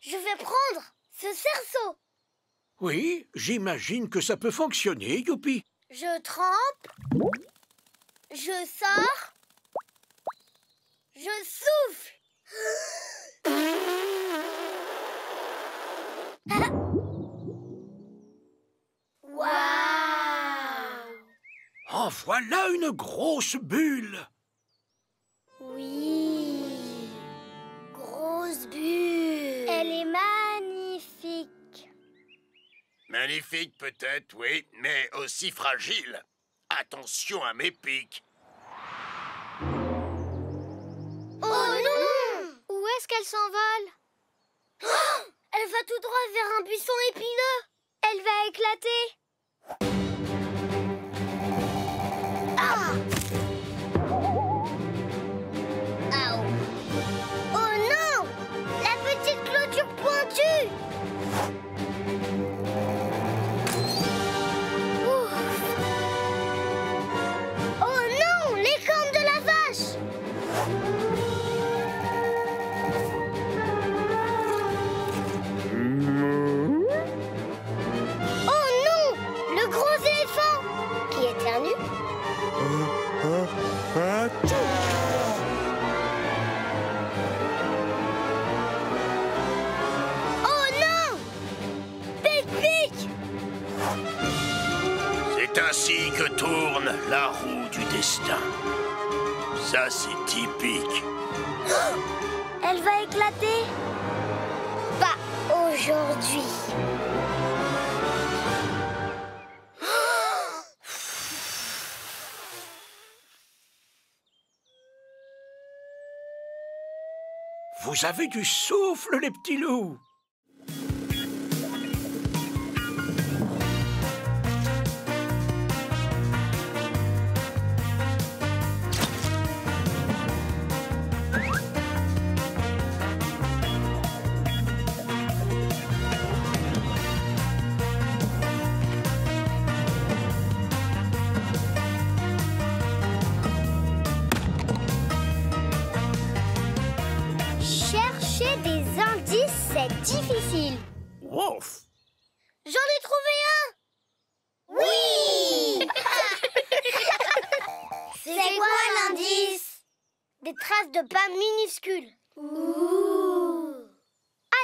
S2: Je vais prendre ce cerceau.
S3: Oui, j'imagine que ça peut fonctionner, Youpi.
S2: Je trempe. Je sors. Je souffle. Waouh!
S3: En voilà une grosse bulle.
S2: Oui. Grosse bulle. Elle est magnifique.
S12: Magnifique peut-être, oui, mais aussi fragile. Attention à mes pics.
S2: Oh non! Où est-ce qu'elle s'envole? Oh, elle va tout droit vers un buisson épineux. Elle va éclater. Ah! Oh non! La petite clôture pointue! Ouf. Oh non! Les cornes de la vache! Oh non! Le gros éléphant! Qui éternue? Oh non! Pic-pic!
S12: C'est ainsi que tourne la roue du destin. Ça, c'est typique.
S2: Elle va éclater. Bah, aujourd'hui.
S3: Vous avez du souffle, les petits loups.
S2: Chercher des indices, c'est difficile.
S3: Ouf!
S2: J'en ai trouvé un! Oui! C'est quoi l'indice? Des traces de pas minuscules. Ouh.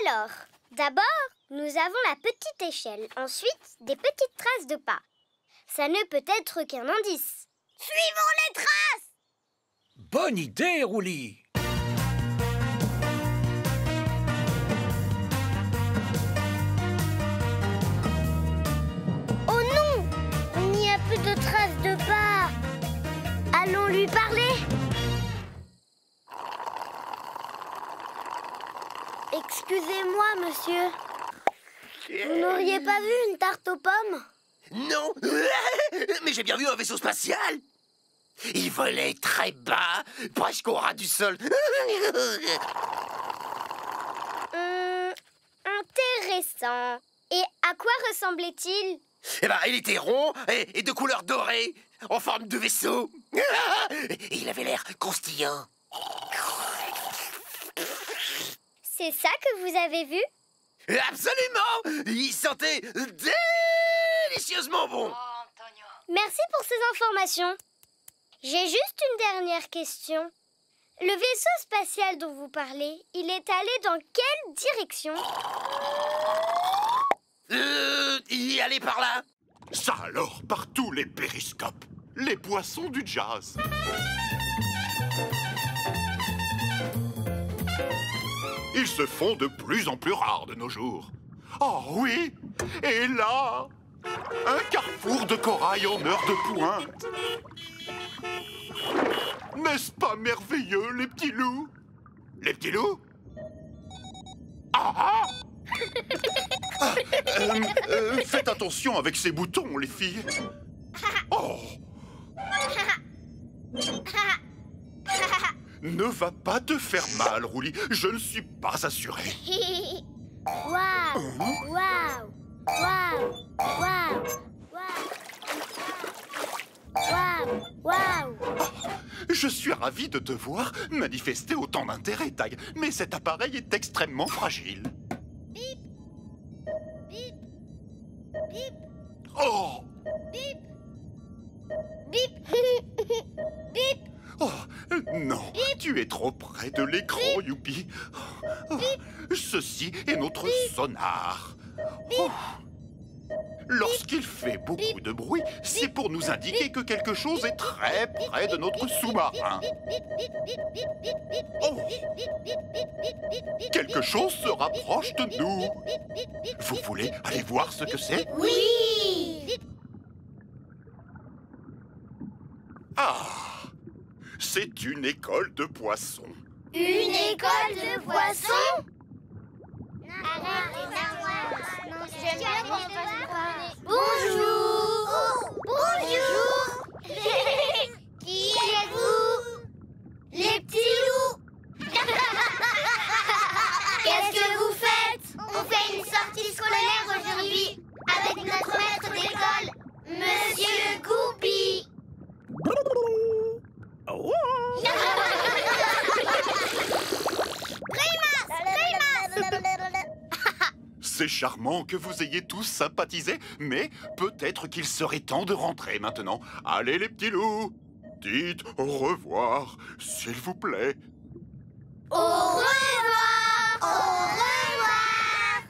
S2: Alors, d'abord, nous avons la petite échelle. Ensuite, des petites traces de pas. Ça ne peut être qu'un indice. Suivons les traces!
S3: Bonne idée, Rouli.
S2: Oh non! Il n'y a plus de traces de pas. Allons lui parler. Excusez-moi, monsieur. Vous n'auriez pas vu une tarte aux pommes?
S13: Non. Mais j'ai bien vu un vaisseau spatial. Il volait très bas, presque au ras du sol.
S2: Intéressant. Et à quoi ressemblait-il?
S13: Eh ben, il était rond et de couleur dorée, en forme de vaisseau. Et il avait l'air croustillant.
S2: C'est ça que vous avez vu?
S13: Absolument! Il sentait délicieusement bon.
S2: Merci pour ces informations. J'ai juste une dernière question. Le vaisseau spatial dont vous parlez, il est allé dans quelle direction?
S13: Il allait par là.
S8: Ça alors, par tous les périscopes, les poissons du jazz. Ils se font de plus en plus rares de nos jours. Oh oui! Et là, un carrefour de corail en heure de pointe. N'est-ce pas merveilleux, les petits loups? Les petits loups? Ah ah! Faites attention avec ces boutons, les filles. Oh! Ne va pas te faire mal, Rouli. Je ne suis pas assuré.
S2: Waouh! Waouh! Waouh! Waouh! Waouh! Waouh!
S8: Je suis ravi de te voir manifester autant d'intérêt, Tag. Mais cet appareil est extrêmement fragile.
S2: Bip! Bip! Bip!
S8: Oh!
S2: Bip! Bip! Bip!
S8: Oh, non, tu es trop près de l'écran, Youpi. Oh, ceci est notre sonar. Oh. Lorsqu'il fait beaucoup de bruit, c'est pour nous indiquer que quelque chose est très près de notre sous-marin. Oh. Quelque chose se rapproche de nous. Vous voulez aller voir ce que c'est?
S2: Oui!
S8: Ah! C'est une école de poissons.
S2: Une école de poissons? Bonjour! Bonjour! Qui êtes-vous? Les petits loups! Qu'est-ce que vous faites? On fait une sortie scolaire aujourd'hui avec notre maître d'école, Monsieur Goupy.
S8: C'est charmant que vous ayez tous sympathisé, mais peut-être qu'il serait temps de rentrer maintenant. Allez les petits loups, dites au revoir, s'il vous plaît.
S2: Au revoir! Au revoir!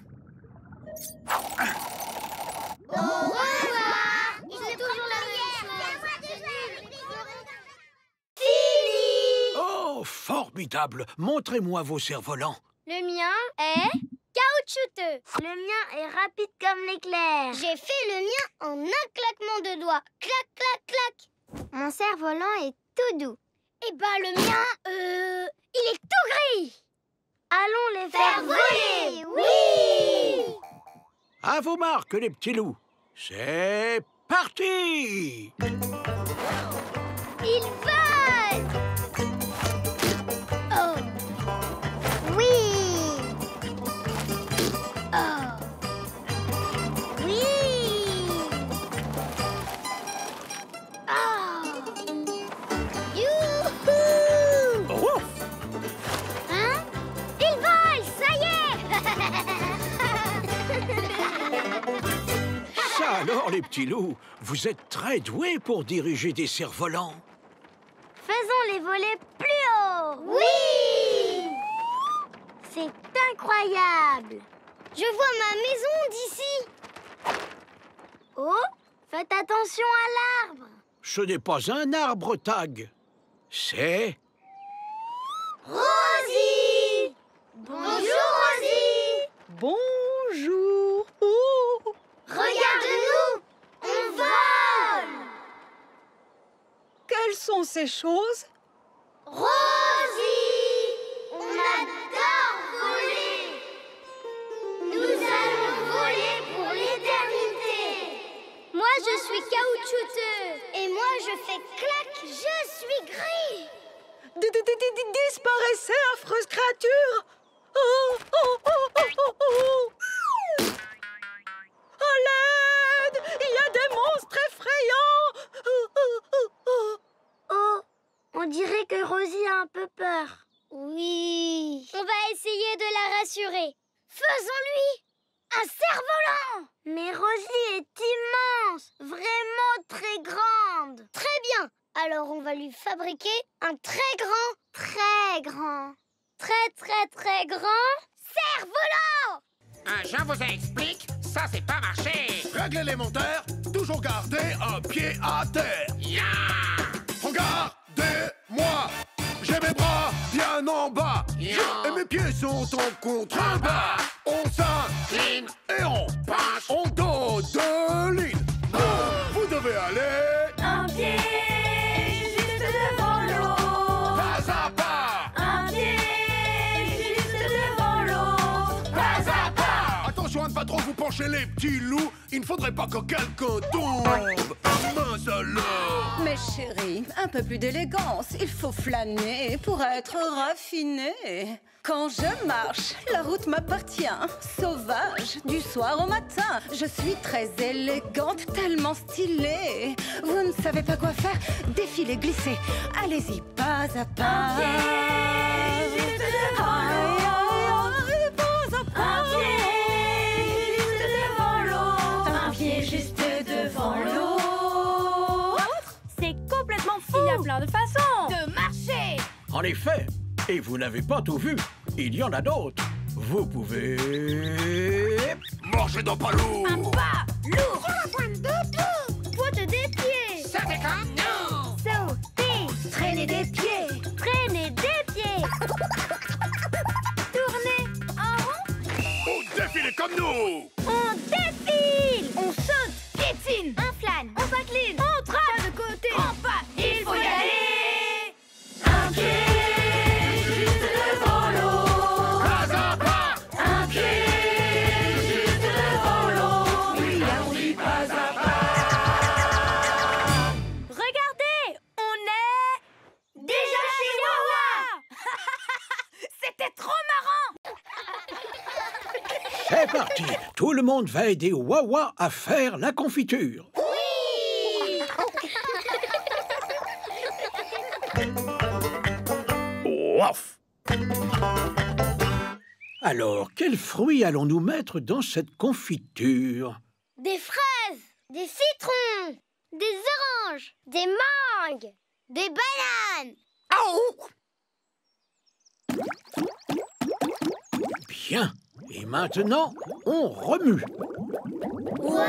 S2: Au revoir! C'est toujours la même chose. Fini!
S3: Oh, formidable! Montrez-moi vos cerfs-volants.
S2: Le mien est caoutchouteux. Le mien est rapide comme l'éclair. J'ai fait le mien en un claquement de doigts. Clac, clac, clac. Mon cerf-volant est tout doux. Eh ben, le mien, il est tout gris. Allons les faire voler. Oui!
S3: À vos marques, les petits loups. C'est parti!
S2: Ils volent! Oh! Oui! Oh! Oui! Oh! Youhou!
S3: Ouf!
S2: Hein? Ils volent! Ça y est!
S3: Ça alors, les petits loups, vous êtes très doués pour diriger des cerfs-volants.
S2: Faisons-les voler plus haut! Oui! C'est incroyable! Je vois ma maison d'ici! Oh! Faites attention à l'arbre!
S3: Ce n'est pas un arbre, Tag. C'est...
S2: Rosie! Bonjour, Rosie!
S11: Bonjour. Oh.
S2: Regarde-nous! On vole!
S11: Quelles sont ces choses?
S2: Rosie! On adore voler! Nous allons voler pour l'éternité! Moi, je suis caoutchouteux! Et moi, je fais clac, je suis gris!
S11: Disparaissez, affreuse créature! Oh, oh, oh, oh, oh, oh. À l'aide! Il y a des monstres effrayants! Oh, oh, oh, oh.
S2: Oh, on dirait que Rosie a un peu peur. Oui. On va essayer de la rassurer. Faisons-lui un cerf-volant! Mais Rosie est immense, vraiment très grande. Très bien. Alors on va lui fabriquer un très grand, très grand cerf-volant!
S12: Je vous explique, ça c'est pas marché.
S7: Réglez les moteurs, toujours garder un pied à terre.
S12: Ya!
S7: Regardez-moi, j'ai mes bras bien en bas. Et mes pieds sont en contrebas. On s'incline et on penche. On dos de ligne. Vous devez aller
S9: Un pied juste devant l'autre.
S7: pas à pas.
S9: Un pied juste devant l'autre.
S7: Pas à pas. Attention à ne pas trop vous pencher les petits loups. Il ne faudrait pas que quelqu'un tombe. Mince alors.
S11: Mes chéris, un peu plus d'élégance. Il faut flâner pour être raffiné. Quand je marche, la route m'appartient. Sauvage, du soir au matin. Je suis très élégante, tellement stylée. Vous ne savez pas quoi faire? Défilez, glissez. Allez-y, pas à pas.
S9: Juste devant l'autre.
S11: Pas à pas.
S9: Un pied juste devant l'autre. C'est complètement fou. Il y a plein de façons de marcher.
S3: En effet, et vous n'avez pas tout vu, il y en a d'autres. Vous pouvez...
S7: Marchez dans pas lourd.
S9: Un pas lourd.
S2: Pointe des pieds!
S12: Ça fait comme nous.
S2: Sauter!
S11: Traîner des pieds.
S2: Traîner des pieds! Tourner en rond!
S7: On défile comme nous.
S2: On défile!
S9: On saute, piétine,
S2: Un flâne!
S9: on s'incline, on trace pas de côté, on pas, il faut y aller. Un pied juste devant l'autre.
S7: Pas à pas.
S9: Un pied juste devant l'autre. Oui, oui, pas à pas. Regardez, on est déjà chez Wawa. C'était trop marrant.
S3: C'est parti. Tout le monde va aider Wawa à faire la confiture.
S2: Oui!
S3: Ouf! Alors, quels fruits allons-nous mettre dans cette confiture?
S2: Des fraises! Des citrons! Des oranges! Des mangues! Des bananes!
S3: Bien. Et maintenant, on remue.
S2: Waouh!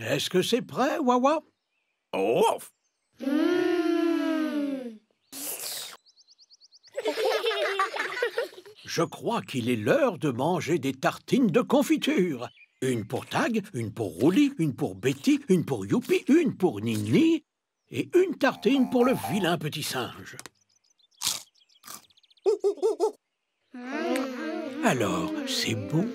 S3: Est-ce que c'est prêt, Wawa? Ouf! je crois qu'il est l'heure de manger des tartines de confiture. Une pour Tag, une pour Rouli, une pour Betty, une pour Youpi, une pour Nini et une tartine pour le vilain petit singe. Alors, c'est bon?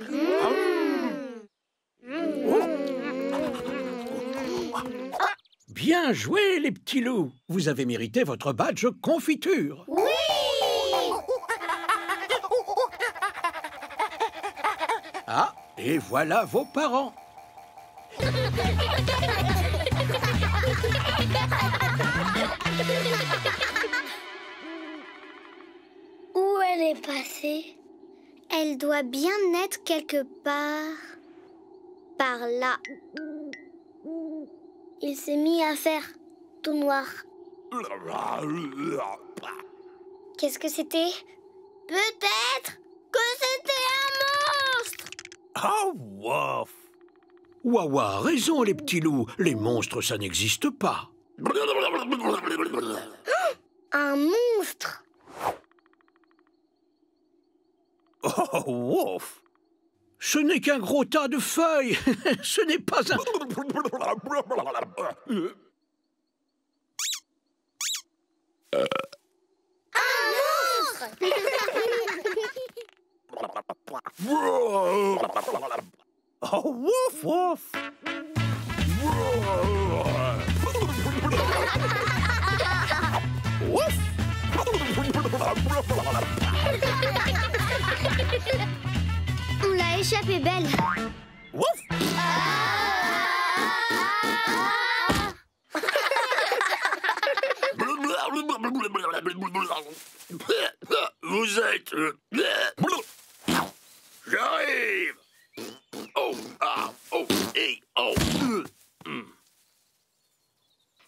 S3: Bien joué, les petits loups. Vous avez mérité votre badge confiture.
S2: Oui!
S3: Ah, et voilà vos parents.
S2: Où elle est passée? Elle doit bien être quelque part. Par là. Il s'est mis à faire tout noir. Qu'est-ce que c'était? Peut-être que c'était un monstre!
S3: Oh, wouf! Wawa a raison, les petits loups. Les monstres, ça n'existe pas.
S2: Un monstre!
S3: Oh, wouf! Ce n'est qu'un gros tas de feuilles. Ce n'est pas un...
S2: Un monstre!
S3: Oh, wouf, wouf!
S2: On l'a échappé belle.
S3: Wouf!
S13: Vous êtes... J'arrive. Oh, ah, oh, et oh.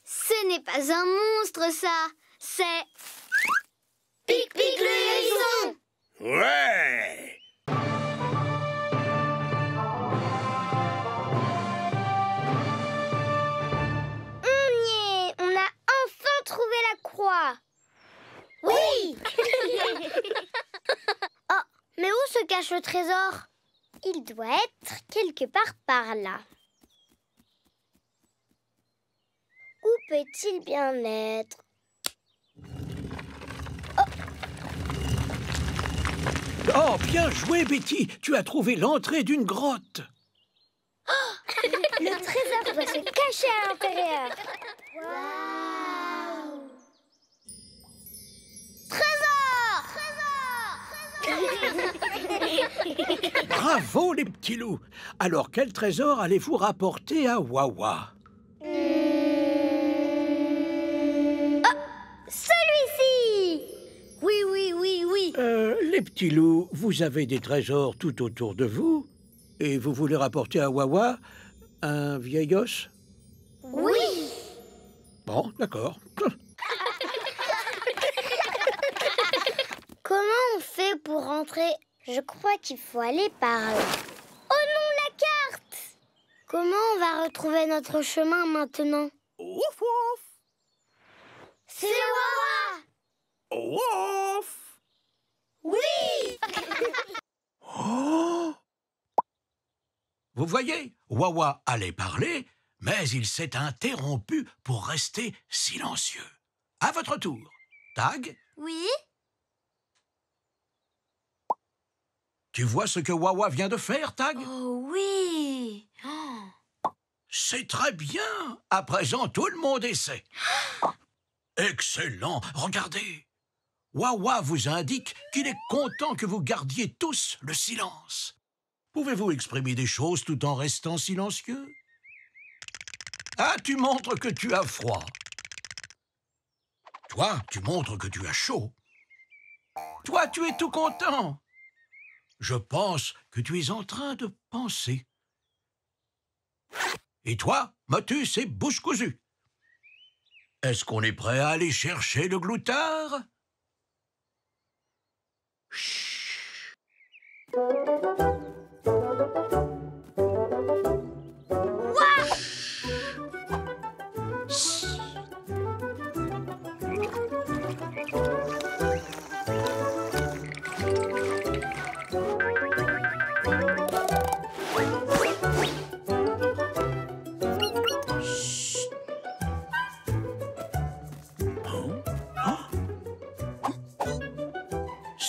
S2: Ce n'est pas un monstre, ça. C'est... Pic-Pic le hérisson.
S12: Ouais!
S2: On a enfin trouvé la croix. Oui. Oh, mais où se cache le trésor? Il doit être quelque part par là. Où peut-il bien être?
S3: Oh, bien joué, Betty. Tu as trouvé l'entrée d'une grotte.
S2: Le trésor doit se cacher à l'intérieur. Waouh! Trésor!
S3: Bravo, les petits loups. Alors, quel trésor allez-vous rapporter à Wawa?
S2: Celui-ci! Oui.
S3: Les petits loups, vous avez des trésors tout autour de vous et vous voulez rapporter à Wawa un vieil os?
S2: Oui!
S3: Bon, d'accord.
S2: Comment on fait pour rentrer? Je crois qu'il faut aller par là. Oh non, la carte! Comment on va retrouver notre chemin maintenant?
S13: Ouf, ouf.
S2: C'est Wawa!
S13: Ouf.
S2: Oui!
S3: Oh! Vous voyez, Wawa allait parler, mais il s'est interrompu pour rester silencieux. À votre tour. Tag,
S2: Oui?
S3: tu vois ce que Wawa vient de faire, Tag?
S2: Oh oui!
S3: C'est très bien. À présent, tout le monde essaie. Excellent. Regardez. Wawa vous indique qu'il est content que vous gardiez tous le silence. Pouvez-vous exprimer des choses tout en restant silencieux? Ah, tu montres que tu as froid. Toi, tu montres que tu as chaud. Toi, tu es tout content. Je pense que tu es en train de penser. Et toi, Motus et bouche cousue. Est-ce qu'on est prêt à aller chercher le gloutard? Chut.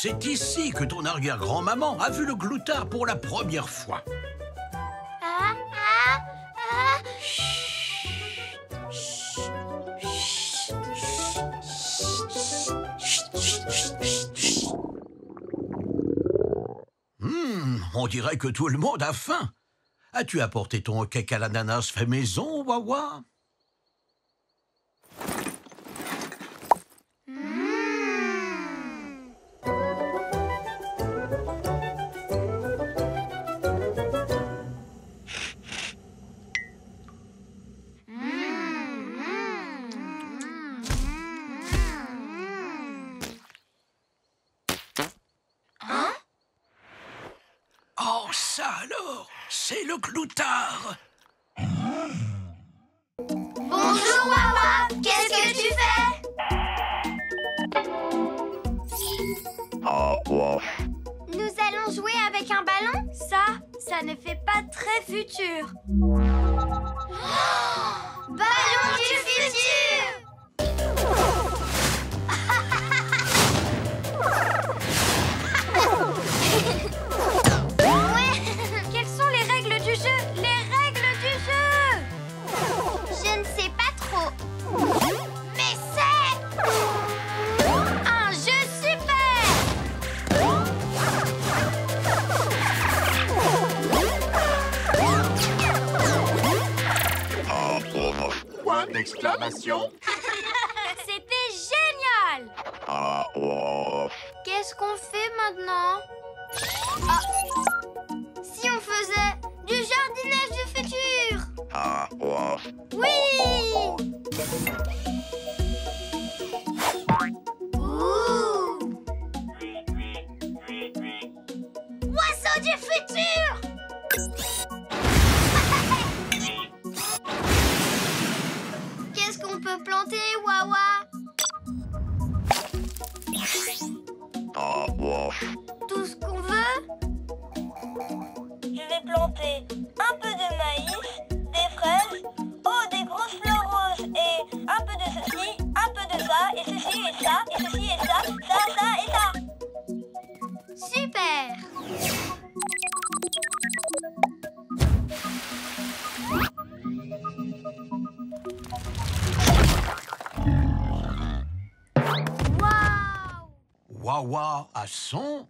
S3: C'est ici que ton arrière-grand-maman a vu le gloutard pour la première fois. On dirait que tout le monde a faim. As-tu apporté ton cake à l'ananas fait maison, Wawa? Oh, ça alors, c'est le gloutard.
S2: Bonjour, Wawa. Qu'est-ce que tu fais? Nous allons jouer avec un ballon? Ça ne fait pas très futur. Ballon du futur! Quelles sont les règles du jeu? Les règles du jeu! Je ne sais pas trop. Mais c'est un jeu super!
S8: Point d'exclamation.
S2: C'était génial! Qu'est-ce qu'on fait maintenant? Ah. Si on faisait du jardinage du futur? Oui! Ouh! Oiseau du futur! Qu'est-ce qu'on peut planter, Wawa? Tout ce qu'on veut?
S4: Je vais planter un peu de maïs, des fraises, des grosses fleurs roses et un peu de ceci, un peu de ça, et ceci et ça, et ceci et ça, ça et ça.
S2: Super!
S3: Wawa a son...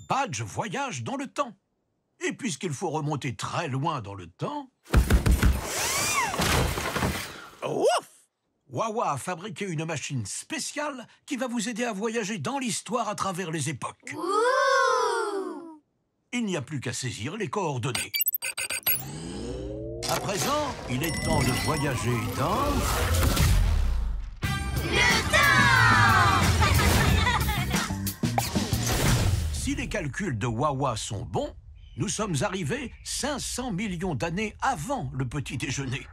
S3: Badge voyage dans le temps. Et puisqu'il faut remonter très loin dans le temps... Wawa a fabriqué une machine spéciale qui va vous aider à voyager dans l'histoire à travers les époques. Il n'y a plus qu'à saisir les coordonnées. À présent, il est temps de voyager dans...
S2: Le temps!
S3: Si les calculs de Wawa sont bons, nous sommes arrivés 500 millions d'années avant le petit déjeuner,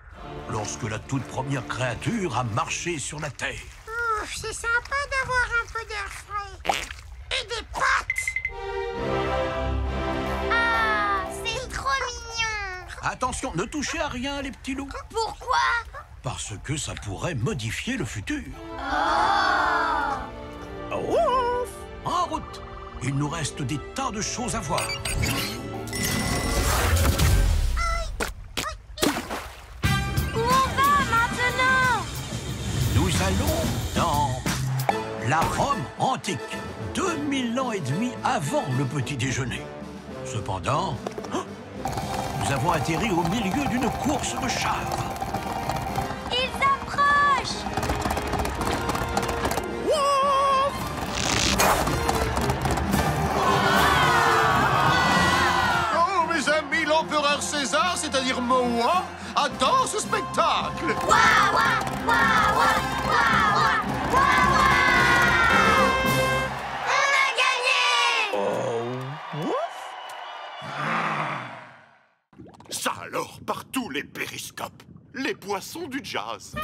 S3: lorsque la toute première créature a marché sur la Terre.
S2: C'est sympa d'avoir un peu d'air frais. Et des pâtes! Ah, c'est trop mignon!
S3: Attention, ne touchez à rien, les petits loups.
S2: Pourquoi?
S3: Parce que ça pourrait modifier le futur. En route! Il nous reste des tas de choses à voir.
S2: Où on va maintenant?
S3: Nous allons dans la Rome antique, 2000 ans et demi avant le petit déjeuner. Cependant, nous avons atterri au milieu d'une course de chars.
S2: Ils approchent!
S7: Oh, mes amis, l'empereur César, c'est-à-dire Moa, attend ce spectacle.
S2: Wawa! Wawa! Wawa! Wawa! On a gagné!
S8: Ça alors, par tous les périscopes, les poissons du jazz.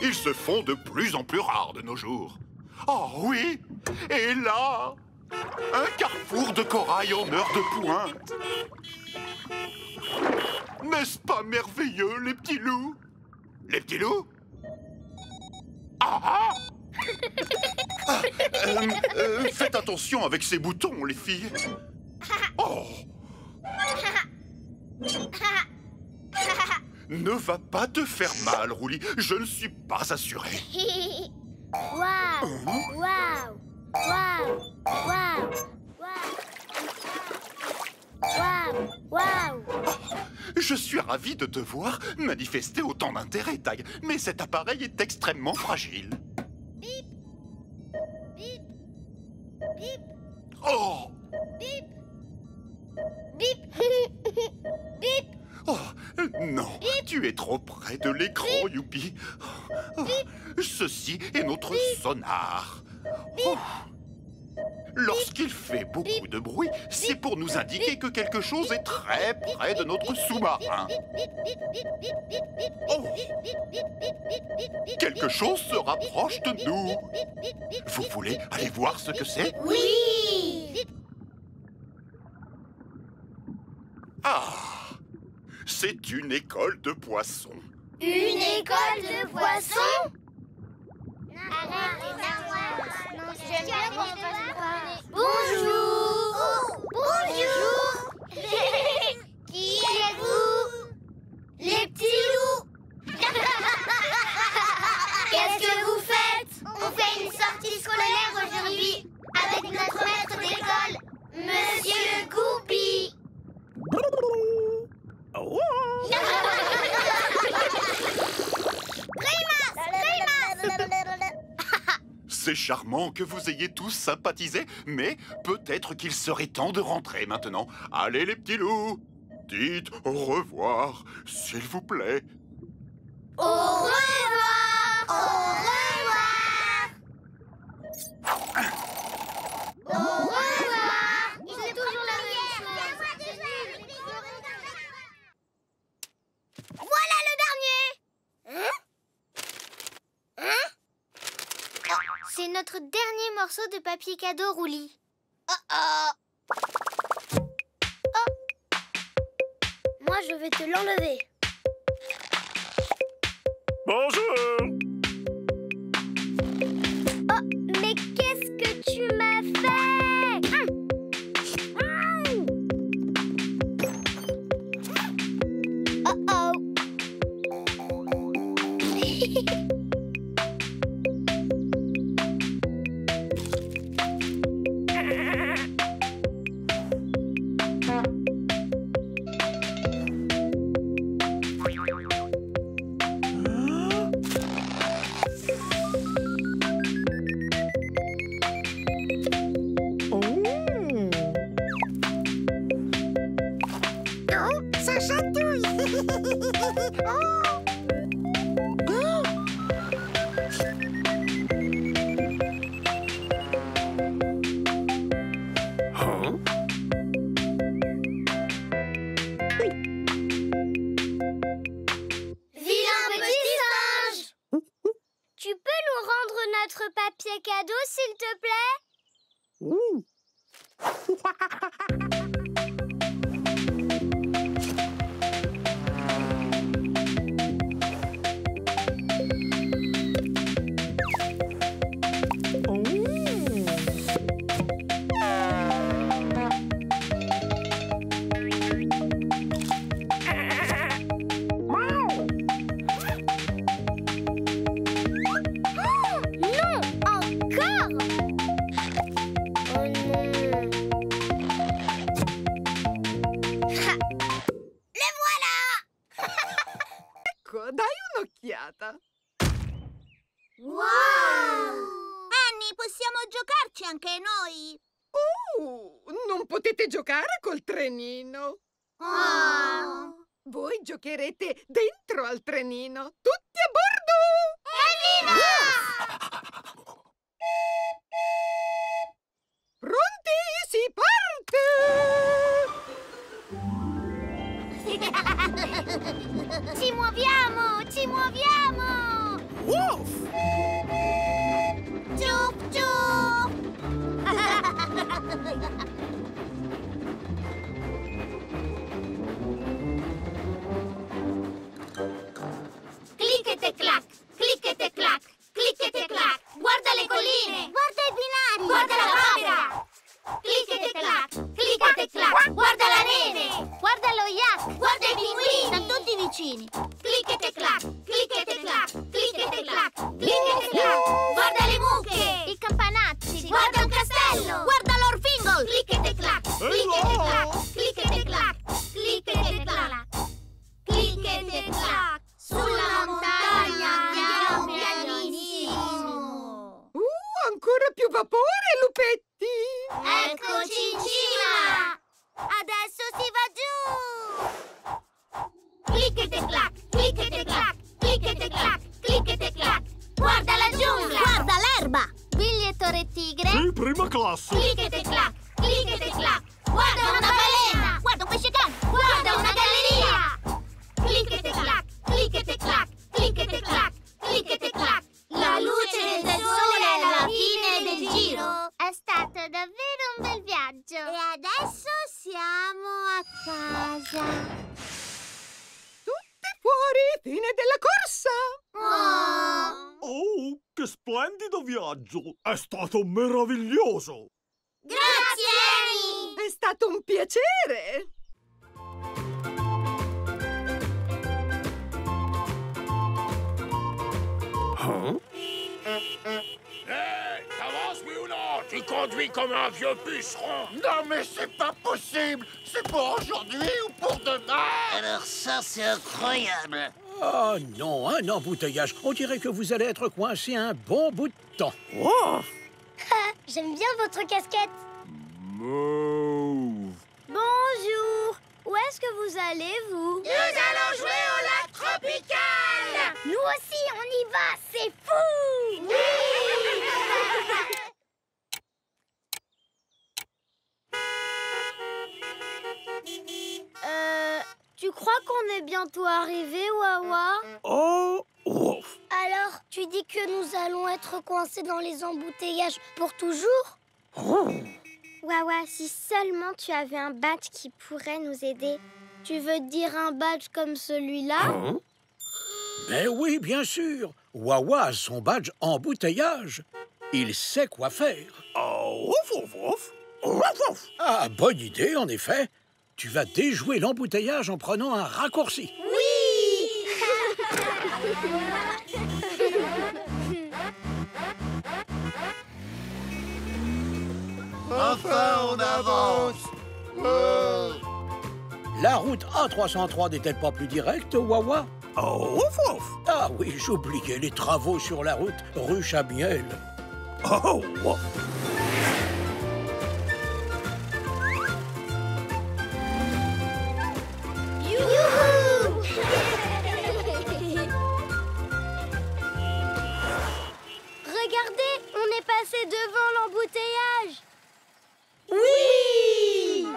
S8: Ils se font de plus en plus rares de nos jours. Oh oui! Et là, un carrefour de corail en heure de pointe. N'est-ce pas merveilleux, les petits loups? Les petits loups? Faites attention avec ces boutons, les filles. Oh. Ne va pas te faire mal, Roulis. Je ne suis pas assuré.
S2: Waouh! Waouh! Waouh! Waouh! Waouh! Waouh!
S8: Je suis ravi de te voir manifester autant d'intérêt, Tag. Mais cet appareil est extrêmement fragile.
S2: Bip! Bip! Bip!
S8: Oh!
S2: Bip! Bip! Bip!
S8: Oh, non, tu es trop près de l'écran, Youpi. Oh, ceci est notre sonar. Oh. Lorsqu'il fait beaucoup de bruit, c'est pour nous indiquer que quelque chose est très près de notre sous-marin. Oh. Quelque chose se rapproche de nous. Vous voulez aller voir ce que c'est?
S2: Oui!
S8: Ah! C'est une école de poissons.
S2: Une école de poissons? J'aime bien qu'on me fasse croire. Bonjour! Bonjour! Qui êtes-vous? Les petits loups! Qu'est-ce que vous faites? On fait une sortie scolaire aujourd'hui avec notre maître d'école, Monsieur Goupy.
S8: C'est charmant que vous ayez tous sympathisé, mais peut-être qu'il serait temps de rentrer maintenant. Allez les petits loups, dites au revoir, s'il vous plaît.
S2: Au revoir! Au revoir! Au revoir! Il fait toujours la même chose. Voilà le dernier! C'est notre dernier morceau de papier cadeau, Roulis. Oh! Moi, je vais te l'enlever.
S7: Bonjour.
S2: Oh, mais qu'est-ce que tu m'as fait? Oh! Ça chatouille. Vilain petit singe. Tu peux nous rendre notre papier cadeau, s'il te plaît? Non, encore! Oh non! Le voilà!
S14: Ecco, dai un'occhiata.
S2: Wow!
S15: Annie, possiamo giocarci anche noi?
S14: Non potete giocare col trenino.
S15: Oh.
S14: Voi giocherete dentro al trenino. Tutti a bordo!
S2: Evviva!
S14: Pronti? Si parte!
S2: Ci muoviamo! Ci muoviamo!
S7: Woof!
S2: Ciup ciup! Cliquete clac! Cliquete clac! Cliquete cucini. Clic-e-clac, clic-e-clac, clic-e-clac, clic-e-clac. Guarda le mucche! I campanacci! Guarda un castello! Guarda l'Orfingal! Clic-e-clac, clic-e-clac, clic-e-clac, clic-e-clac, clic-e-clac. Sulla montagna andiamo pianissimo.
S14: Ancora più vapore, lupetti!
S2: Eccoci in cima! Adesso si va giù! Clic-e-clac, clic-e-clac, clic-e-clac, clic-e-clac. Guarda la giungla! Guarda l'erba! Biglietto tigre!
S16: Sì, prima classe!
S2: Clic-e-clac, clic-e-clac. Guarda una balena! Guarda un pesce cane! Guarda una galleria! Clic-e-clac, clic-e-clac, clic-e-clac, clic-e-clac. La luce del sole è la fine del giro. È stato davvero un bel viaggio. E adesso siamo a casa.
S14: Tutti fuori, fine della corsa!
S16: Oh, che splendido viaggio! È stato meraviglioso!
S2: Grazie, Amy!
S14: È stato un piacere!
S12: T'avances, oui ou non? Tu conduis comme un vieux bûcheron.
S1: Non, mais c'est pas possible! C'est pour aujourd'hui ou pour demain?
S13: Alors ça, c'est incroyable.
S3: Oh non, un embouteillage. On dirait que vous allez être coincé un bon bout de temps.
S2: J'aime bien votre casquette.
S16: Mauve.
S2: Bonjour. Où est-ce que vous allez, vous? Nous allons jouer au lac tropical. Nous aussi, on y va. C'est fou. Oui. Tu crois qu'on est bientôt arrivé, Wawa?
S16: Oh, ouf.
S2: Alors, tu dis que nous allons être coincés dans les embouteillages pour toujours? Wawa, si seulement tu avais un badge qui pourrait nous aider. Tu veux dire un badge comme celui-là?
S3: Mais oui, bien sûr. Wawa a son badge embouteillage. Il sait quoi faire.
S16: Oh, ouf, ouf, ouf.
S3: Ouf, ouf. Ah, bonne idée, en effet. Tu vas déjouer l'embouteillage en prenant un raccourci.
S2: Oui.
S1: Enfin, on avance!
S3: La route A303 n'est-elle pas plus directe, Wawa?
S16: Oh, ouf, ouf.
S3: Ah oui, j'oubliais les travaux sur la route Ruche à Miel.
S16: Oh, ouf.
S2: Regardez, on est passé devant l'embouteillage. Oui!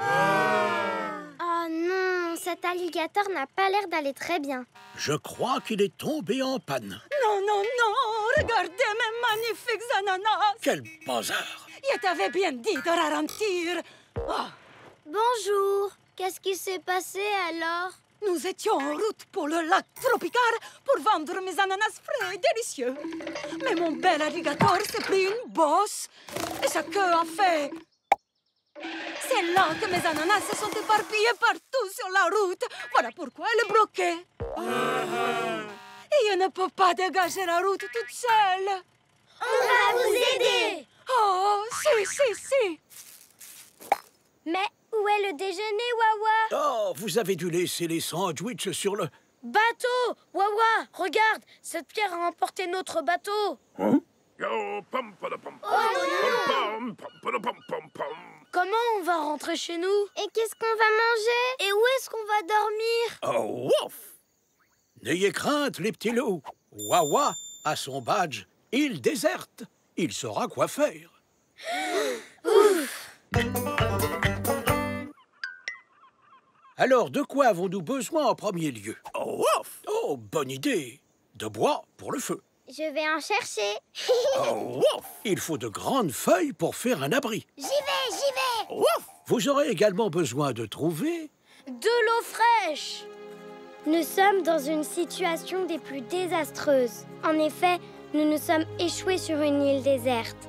S2: Oh non, cet alligator n'a pas l'air d'aller très bien.
S3: Je crois qu'il est tombé en panne.
S11: Non, non, non! Regardez mes magnifiques ananas!
S3: Quel bazar!
S11: Je t'avais bien dit de ralentir! Oh.
S2: Bonjour. Qu'est-ce qui s'est passé alors?
S11: Nous étions en route pour le lac tropical pour vendre mes ananas frais et délicieux. Mais mon bel alligator s'est pris une bosse et sa queue a fait... C'est là que mes ananas se sont éparpillés partout sur la route. Voilà pourquoi elle est bloquée. Et je ne peux pas dégager la route toute seule.
S2: On va vous aider.
S11: Oh, si.
S2: Mais où est le déjeuner, Wawa?
S3: Oh, vous avez dû laisser les sandwichs sur le...
S2: Bateau! Wawa, regarde, cette pierre a emporté notre bateau.
S12: Yo, pom, pom, pom,
S2: Oh
S12: pom, pom, pom, pom.
S2: Comment on va rentrer chez nous? Et qu'est-ce qu'on va manger? Et où est-ce qu'on va dormir?
S3: Oh, ouf! N'ayez crainte, les petits loups. Wawa a son badge. Il déserte. Il saura quoi faire. Alors, de quoi avons-nous besoin en premier lieu?
S16: Oh, ouf.
S3: Oh, bonne idée. De bois pour le feu.
S2: Je vais en chercher.
S3: Oh, ouf. Il faut de grandes feuilles pour faire un abri.
S2: J'y vais.
S3: Ouf. Vous aurez également besoin de trouver...
S2: De l'eau fraîche. Nous sommes dans une situation des plus désastreuses. En effet, nous nous sommes échoués sur une île déserte.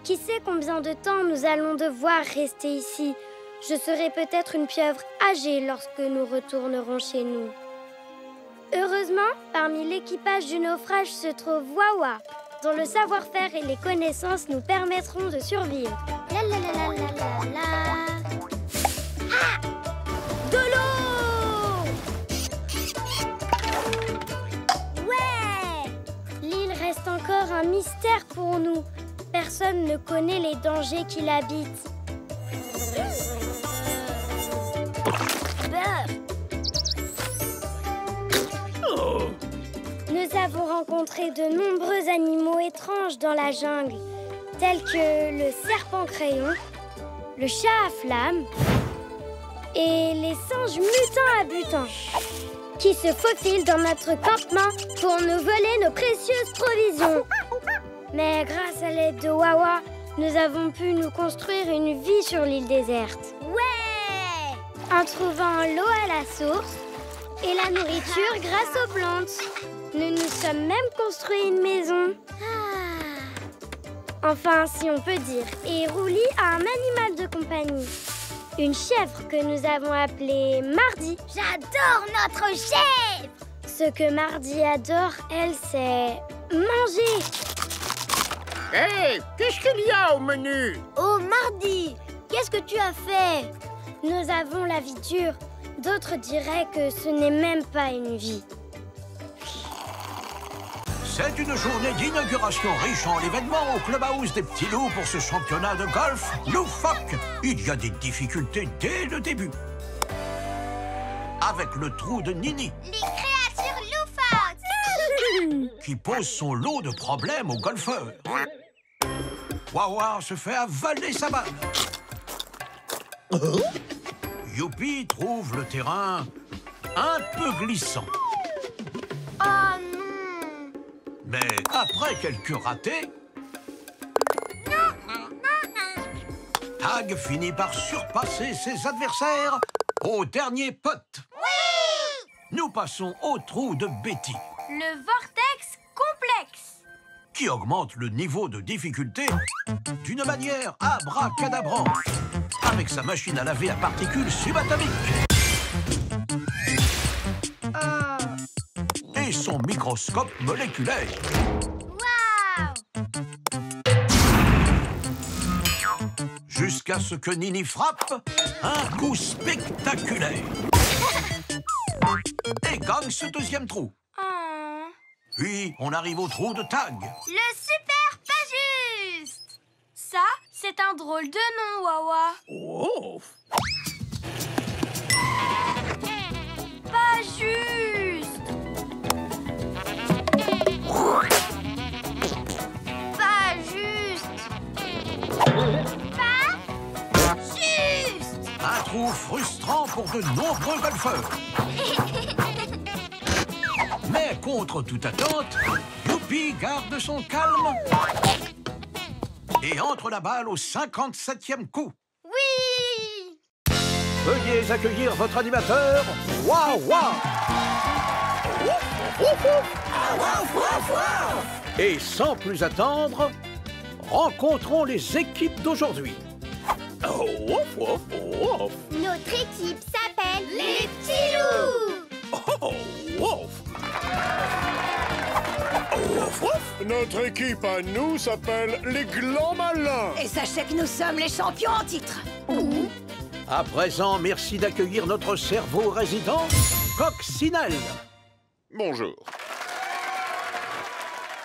S2: Qui sait combien de temps nous allons devoir rester ici? Je serai peut-être une pieuvre âgée lorsque nous retournerons chez nous. Heureusement, parmi l'équipage du naufrage se trouve Wawa, dont le savoir-faire et les connaissances nous permettront de survivre. La la la la la la la. Ah! De l'eau! Ouais! L'île reste encore un mystère pour nous. Personne ne connaît les dangers qui l'habitent. Nous avons rencontré de nombreux animaux étranges dans la jungle, tels que le serpent crayon, le chat à flamme et les singes mutants à butin, qui se faufilent dans notre campement pour nous voler nos précieuses provisions. Mais grâce à l'aide de Wawa, nous avons pu nous construire une vie sur l'île déserte. Ouais! En trouvant l'eau à la source et la nourriture grâce aux plantes. Nous nous sommes même construit une maison. Enfin, si on peut dire. Et Rouli a un animal de compagnie. Une chèvre que nous avons appelée Mardi. J'adore notre chèvre! Ce que Mardi adore, elle, c'est manger.
S12: Hé, qu'est-ce qu'il y a au menu?
S2: Oh, Mardi, qu'est-ce que tu as fait? Nous avons la vie dure. D'autres diraient que ce n'est même pas une vie.
S3: C'est une journée d'inauguration riche en événements au clubhouse des petits loups pour ce championnat de golf loufoque. Il y a des difficultés dès le début. Avec le trou de Nini.
S2: Les créatures loufoques
S3: qui pose son lot de problèmes aux golfeurs. Wawa se fait avaler sa balle. Youpi trouve le terrain un peu glissant.
S2: Oh non!
S3: Mais après quelques ratés, Tag finit par surpasser ses adversaires au dernier putt.
S2: Oui!
S3: Nous passons au trou de Betty.
S2: Le vortex complexe.
S3: Qui augmente le niveau de difficulté d'une manière abracadabrante avec sa machine à laver à particules subatomiques. Et son microscope moléculaire.
S2: Waouh!
S3: Jusqu'à ce que Nini frappe un coup spectaculaire. Et gagne ce deuxième trou.
S2: Oh.
S3: Puis, on arrive au trou de Tag.
S2: Le super pas juste! Ça, c'est un drôle de nom, Wawa.
S3: Oh!
S2: Pas juste! Pas juste! Pas juste!
S3: Un trou frustrant pour de nombreux golfeurs. Mais contre toute attente, Youpi garde son calme et entre la balle au 57e coup.
S2: Oui!
S3: Veuillez accueillir votre animateur, Wawa! Et sans plus attendre, rencontrons les équipes d'aujourd'hui.
S2: Notre équipe s'appelle les Petits Loups!
S7: Notre équipe à nous s'appelle les Glands Malins.
S10: Et sachez que nous sommes les champions en titre.
S3: À présent, merci d'accueillir notre cerveau résident, Coccinelle.
S8: Bonjour.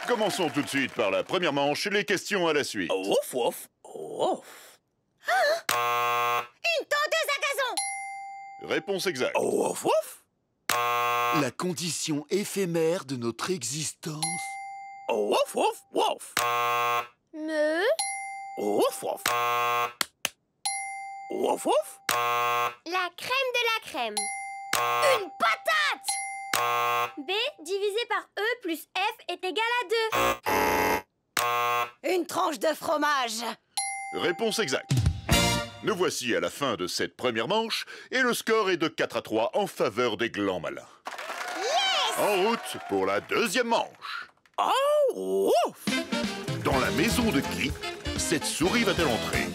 S8: Commençons tout de suite par la première manche, les questions à la suite.
S10: Une tondeuse à gazon.
S8: Réponse exacte.
S1: La condition éphémère de notre existence.
S2: Me? La crème de la crème.
S10: Une patate.
S2: B divisé par E plus F est égal à 2.
S10: Une tranche de fromage.
S8: Réponse exacte. Nous voici à la fin de cette première manche et le score est de 4-3 en faveur des Glands Malins.
S2: Yes!
S8: En route pour la deuxième manche. Dans la maison de qui cette souris va-t-elle entrer?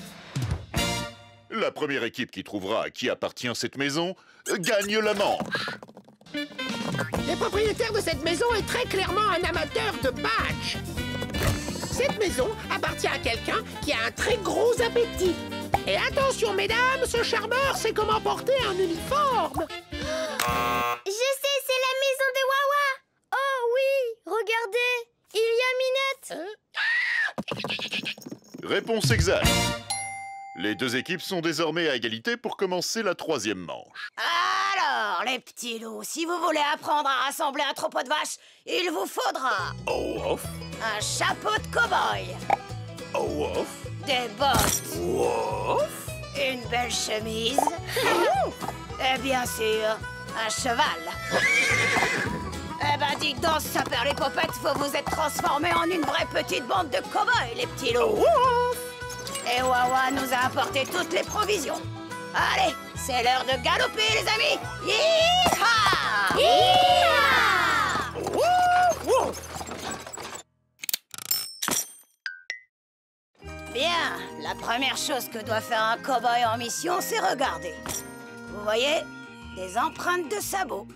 S8: La première équipe qui trouvera à qui appartient cette maison gagne la manche.
S12: Le propriétaire de cette maison est très clairement un amateur de badges. Cette maison appartient à quelqu'un qui a un très gros appétit. Et attention, mesdames, ce charmeur sait comment porter un uniforme.
S2: Je sais, c'est la maison de Wawa. Oh oui, regardez, il y a Minette.
S8: Réponse exacte. Les deux équipes sont désormais à égalité pour commencer la troisième manche.
S10: Alors, les petits loups, si vous voulez apprendre à rassembler un troupeau de vaches, il vous faudra un chapeau de cow-boy, des bottes, une belle chemise et bien sûr, un cheval. Eh ben, dites donc, Saper les Popettes, vous vous êtes transformés en une vraie petite bande de cow-boys, les petits loups. Et Wawa nous a apporté toutes les provisions. Allez, c'est l'heure de galoper, les amis. Yeehaw! Yeehaw! Bien, la première chose que doit faire un cow-boy en mission, c'est regarder. Vous voyez, des empreintes de sabots.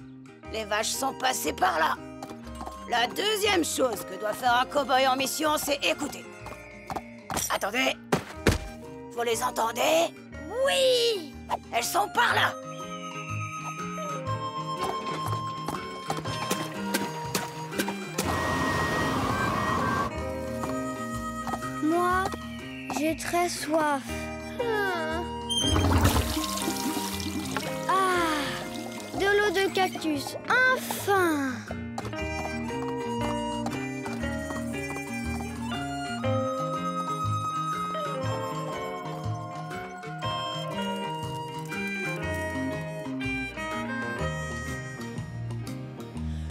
S10: Les vaches sont passées par là. La deuxième chose que doit faire un cow-boy en mission, c'est écouter. Attendez. Vous les entendez? Oui! Elles sont par là.
S2: Moi, j'ai très soif. Ah, de l'eau de cactus, enfin!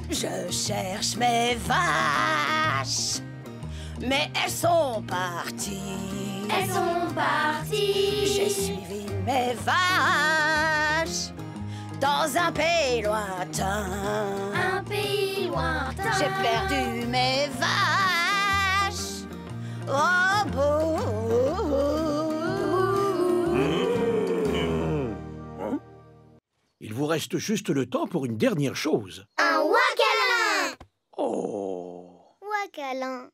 S10: Je cherche mes vaches, mais elles sont parties.
S2: Elles sont parties.
S10: J'ai suivi mes vaches dans un pays lointain.
S2: Un pays lointain.
S10: J'ai perdu mes vaches. Oh, bouh.
S3: Il vous reste juste le temps pour une dernière chose.
S2: Un wakalan.
S3: Oh!
S2: Wakalan.